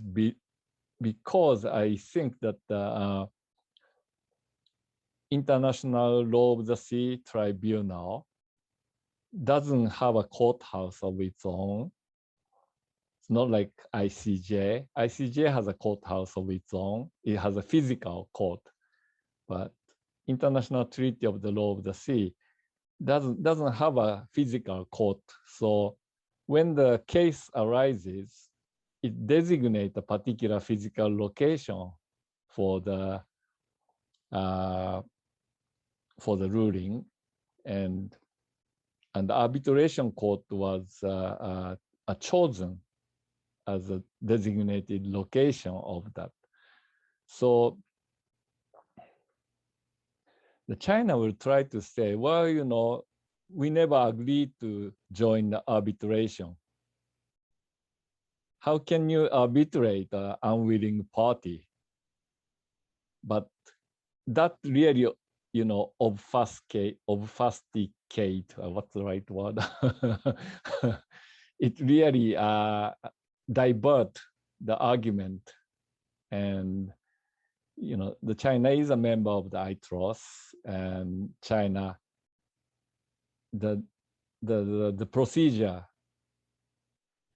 because I think that the International Law of the Sea Tribunal doesn't have a courthouse of its own. It's not like ICJ. ICJ has a courthouse of its own. It has a physical court, but International Treaty of the Law of the Sea doesn't have a physical court. So when the case arises, it designates a particular physical location for the ruling, and the arbitration court was chosen as a designated location of that. So the China will try to say, well, we never agreed to join the arbitration. How can you arbitrate an unwilling party? But that really, obfuscate, what's the right word? It really divert the argument. And, the China is a member of the ITROS, and China, the procedure,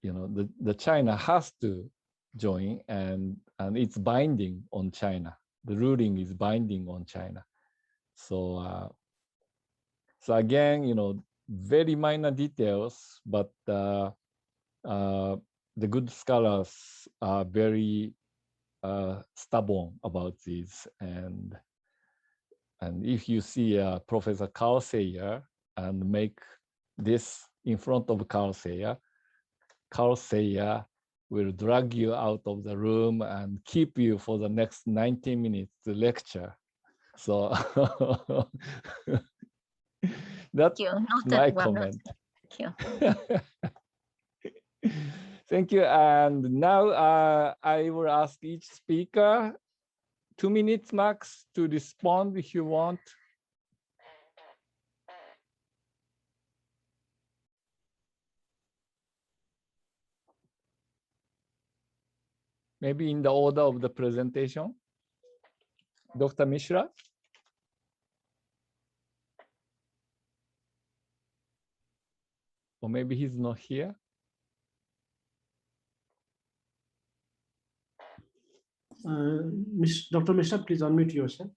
the China has to join, and it's binding on China. The ruling is binding on China. So, so again, very minor details, but the good scholars are very stubborn about these. And if you see Professor Carl Sayer and make this in front of Carl Sayer will drag you out of the room and keep you for the next 90 minutes to lecture. So that's my comment. Thank you. Thank you. And now I will ask each speaker 2 minutes max to respond if you want. Maybe in the order of the presentation. Dr. Mishra. Or maybe he's not here. Dr. Mishra, please unmute yourself.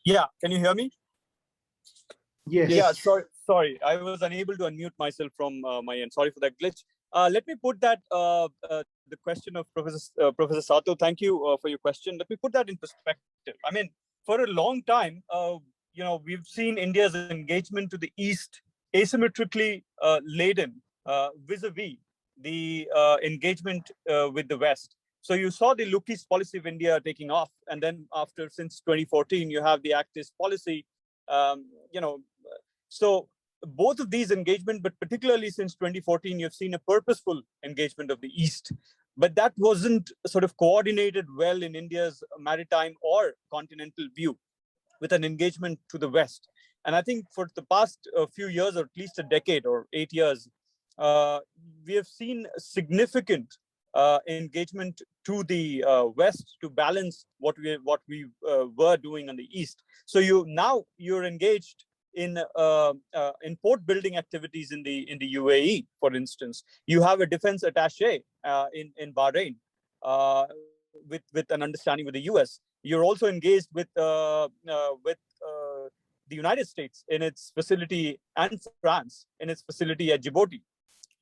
Yeah, can you hear me? Yes. Yeah, sorry, I was unable to unmute myself from my end. Sorry for that glitch. Let me put that the question of Professor Sato. Thank you for your question. Let me put that in perspective. I mean, for a long time, we've seen India's engagement to the East asymmetrically laden vis-a-vis the engagement with the West. So you saw the Look East policy of India taking off, and then since 2014, you have the Act East policy. So both of these engagement, but particularly since 2014, you've seen a purposeful engagement of the East. But that wasn't sort of coordinated well in India's maritime or continental view with an engagement to the West. And I think for the past few years, or at least a decade or 8 years, we have seen significant engagement to the West to balance what we were doing on the East. So you're engaged in port building activities in the UAE, for instance. You have a defense attaché in Bahrain with an understanding with the US. You're also engaged with the United States in its facility, and France in its facility at Djibouti.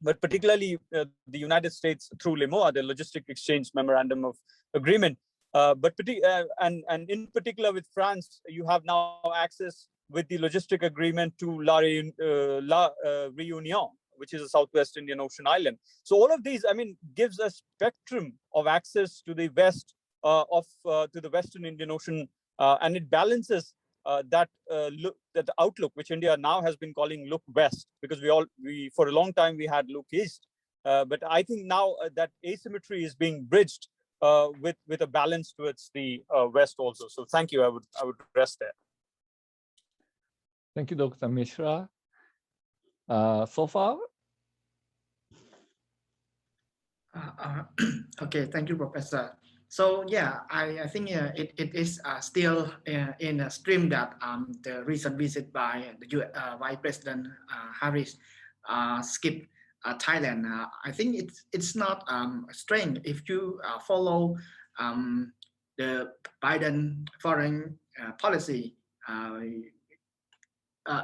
But particularly the United States through LEMOA, the Logistic Exchange Memorandum of Agreement. And in particular with France, you have now access with the logistic agreement to La Réunion, which is a Southwest Indian Ocean island. So all of these, I mean, gives a spectrum of access to the West, to the Western Indian Ocean, and it balances that outlook, which India now has been calling Look West, because we for a long time we had Look East, but I think now that asymmetry is being bridged with a balance towards the West also. So thank you. I would rest there. Thank you, Dr. Mishra. Sophal? Okay, thank you, Professor. So yeah, I think it is still in a stream that the recent visit by the Vice President Harris skipped Thailand. I think it's not strange if you follow the Biden foreign policy.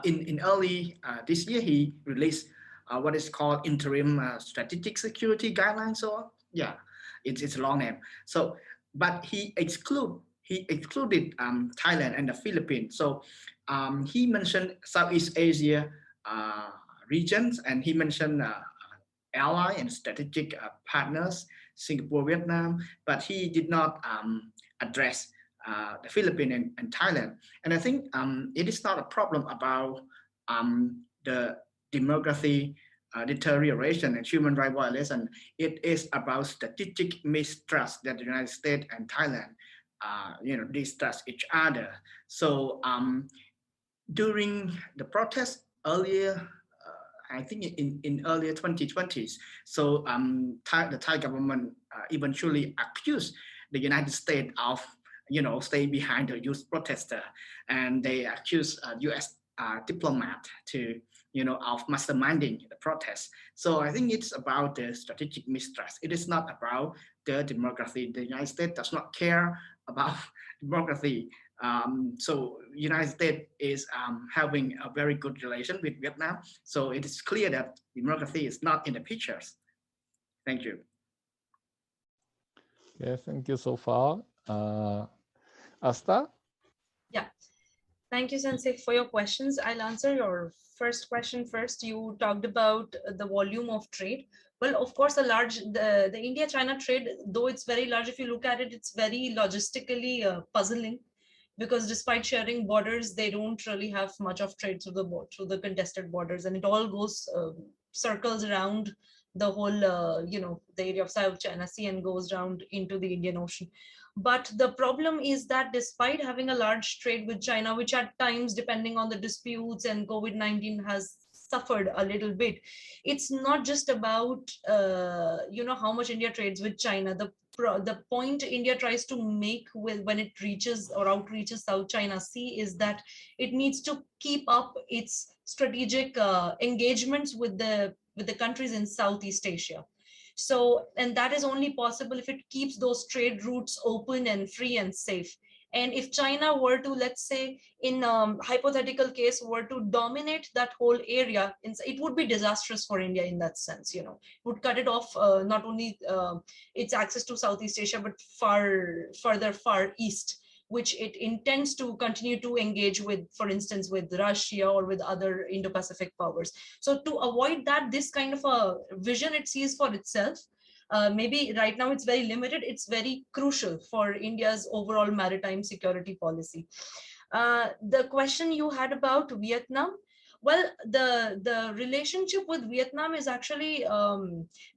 In early this year, he released what is called interim strategic security guidelines. So yeah, it's a long name. So, but he excluded Thailand and the Philippines. So he mentioned Southeast Asia regions, and he mentioned ally and strategic partners, Singapore, Vietnam, but he did not address the Philippines and Thailand. And I think it is not a problem about the demography deterioration and human rights violation. It is about strategic mistrust that the United States and Thailand, distrust each other. So during the protest earlier, I think in earlier 2020s, so the Thai government eventually accused the United States of staying behind the youth protester, and they accused U.S. diplomat to of masterminding the protest. So I think it's about the strategic mistrust. It is not about the demography. The United States does not care about demography. So United States is having a very good relation with Vietnam. So it is clear that demography is not in the pictures. Thank you. Yes, thank you so far. Astha? Yeah, thank you, Sensei, for your questions. I'll answer your first question first. You talked about the volume of trade. Well, of course, the India-China trade, though it's very large, if you look at it, it's very logistically puzzling. because despite sharing borders, they don't really have much of trade through the contested borders, and it all goes circles around the whole the area of South China Sea and goes around into the Indian Ocean. But the problem is that despite having a large trade with China, which at times, depending on the disputes and COVID-19, has suffered a little bit, it's not just about how much India trades with China. The point India tries to make when it reaches or outreaches South China Sea is that it needs to keep up its strategic engagements with the countries in Southeast Asia. So, and that is only possible if it keeps those trade routes open and free and safe. And if China were to, let's say, in hypothetical case, were to dominate that whole area, it would be disastrous for India in that sense. It would cut it off not only its access to Southeast Asia, but far east, which it intends to continue to engage with, for instance, with Russia or with other Indo-Pacific powers. So to avoid that, this kind of a vision it sees for itself, maybe right now it's very limited, it's very crucial for India's overall maritime security policy. The question you had about Vietnam, well, the relationship with Vietnam is actually,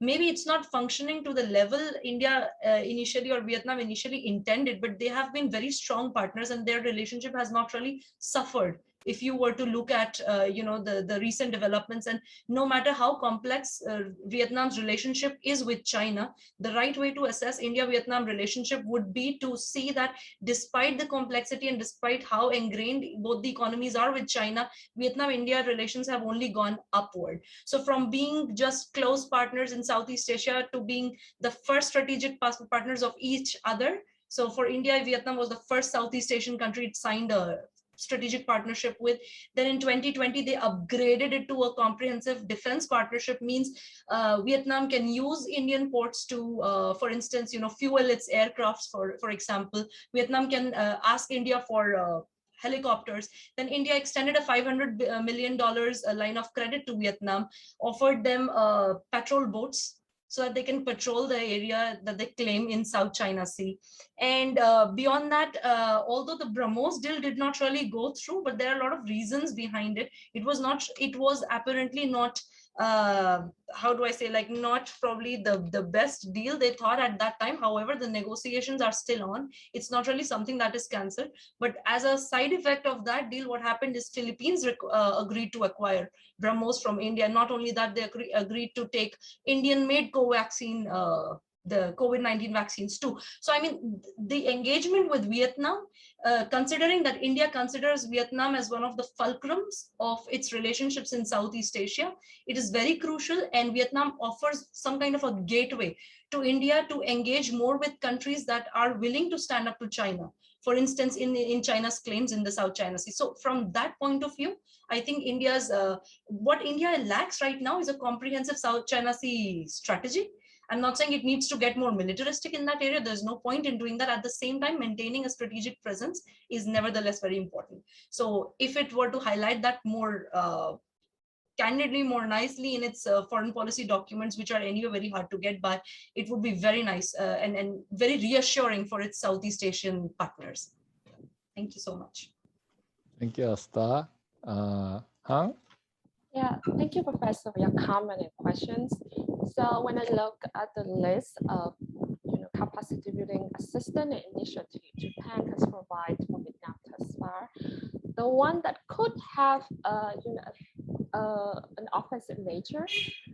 maybe it's not functioning to the level India initially or Vietnam initially intended, but they have been very strong partners and their relationship has not really suffered. If you were to look at, the recent developments, and no matter how complex Vietnam's relationship is with China, the right way to assess India-Vietnam relationship would be to see that despite the complexity and despite how ingrained both the economies are with China, Vietnam-India relations have only gone upward. So from being just close partners in Southeast Asia to being the first strategic partners of each other. So for India, Vietnam was the first Southeast Asian country it signed a strategic partnership with. Then in 2020, they upgraded it to a comprehensive defense partnership, means Vietnam can use Indian ports to, for instance, fuel its aircrafts, for example. Vietnam can ask India for helicopters. Then India extended a $500 million line of credit to Vietnam, offered them patrol boats so that they can patrol the area that they claim in South China Sea. And beyond that, although the BrahMos deal did not really go through, but there are a lot of reasons behind it. It was apparently not, how do I say, like not probably the best deal they thought at that time. However, the negotiations are still on. It's not really something that is cancelled. But as a side effect of that deal, what happened is Philippines agreed to acquire BrahMos from India. Not only that, they agreed to take Indian-made co-vaccine, the COVID-19 vaccines too. So, I mean, the engagement with Vietnam, considering that India considers Vietnam as one of the fulcrums of its relationships in Southeast Asia, it is very crucial, and Vietnam offers some kind of a gateway to India to engage more with countries that are willing to stand up to China. For instance, in China's claims in the South China Sea. So from that point of view, I think what India lacks right now is a comprehensive South China Sea strategy. I'm not saying it needs to get more militaristic in that area. There's no point in doing that. At the same time, maintaining a strategic presence is nevertheless very important. So if it were to highlight that more candidly, more nicely in its foreign policy documents, which are anyway very hard to get by, it would be very nice and very reassuring for its Southeast Asian partners. Thank you so much. Thank you, Astha. Hanh? Yeah, thank you, Professor, for your comment and questions. So when I look at the list of capacity building assistance initiative Japan has provided for Vietnam thus far, the one that could have an offensive nature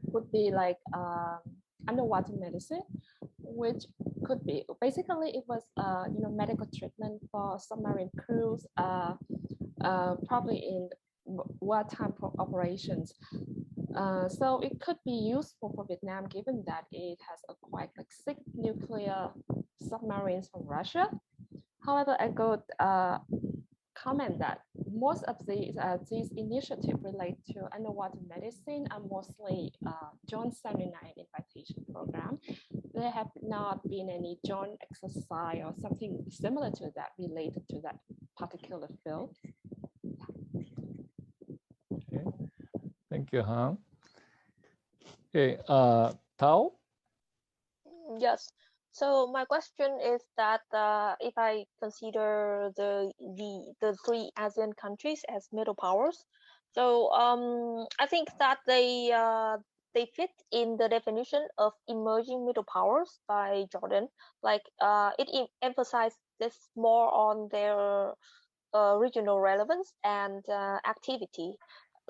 would be like underwater medicine, which could be basically it was medical treatment for submarine crews, probably in wartime operations. So it could be useful for Vietnam given that it has acquired like 6 nuclear submarines from Russia. However, I could comment that most of these initiatives relate to underwater medicine are mostly joint seminar invitation program. There have not been any joint exercise or something similar to that related to that particular field. Okay. Thank you, Hanh. Okay, Thao? Yes. So my question is that if I consider the three ASEAN countries as middle powers, so I think that they fit in the definition of emerging middle powers by Jordan. Like it emphasizes more on their regional relevance and activity.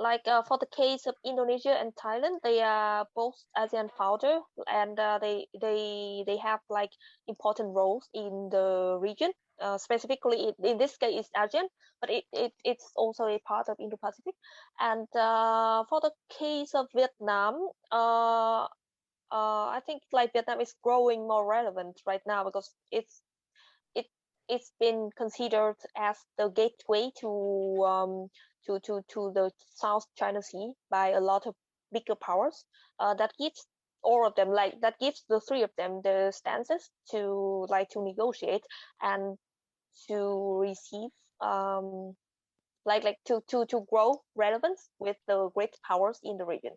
Like for the case of Indonesia and Thailand, they are both ASEAN founder, and they have like important roles in the region. Specifically, in this case, it's ASEAN, but it's also a part of Indo-Pacific. And for the case of Vietnam, I think like Vietnam is growing more relevant right now because it it's been considered as the gateway to the South China Sea by a lot of bigger powers. That gives all of them like that gives the three of them the stances to negotiate and to receive to grow relevance with the great powers in the region.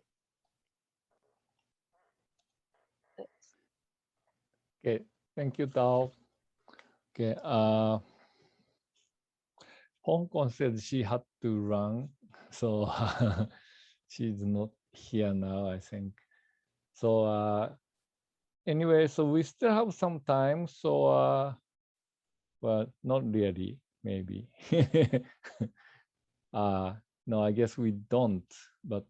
Okay, thank you, Thao. Okay, Hong Kong said she had to run, so she's not here now, I think. So anyway, so we still have some time, so well, not really, maybe. No, I guess we don't, but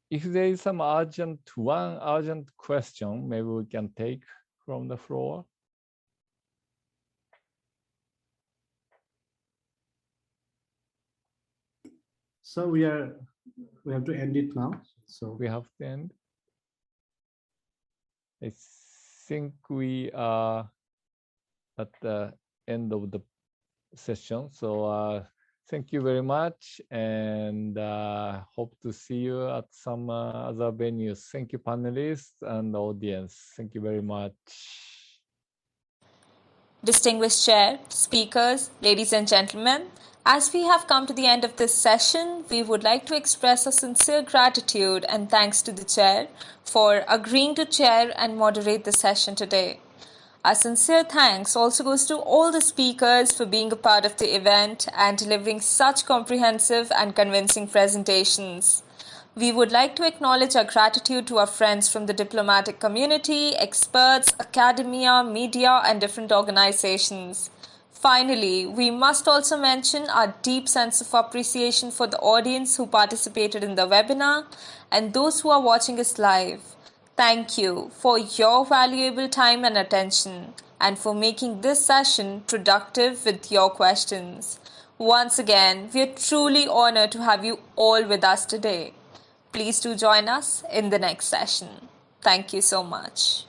if there is some one urgent question, maybe we can take from the floor. So we have to end it now. So we have to end. I think we are at the end of the session. So thank you very much, and hope to see you at some other venues. Thank you, panelists and audience. Thank you very much. Distinguished chair, speakers, ladies and gentlemen, as we have come to the end of this session, we would like to express our sincere gratitude and thanks to the chair for agreeing to chair and moderate the session today. Our sincere thanks also goes to all the speakers for being a part of the event and delivering such comprehensive and convincing presentations. We would like to acknowledge our gratitude to our friends from the diplomatic community, experts, academia, media, and different organizations. Finally, we must also mention our deep sense of appreciation for the audience who participated in the webinar and those who are watching us live. Thank you for your valuable time and attention and for making this session productive with your questions. Once again, we are truly honored to have you all with us today. Please do join us in the next session. Thank you so much.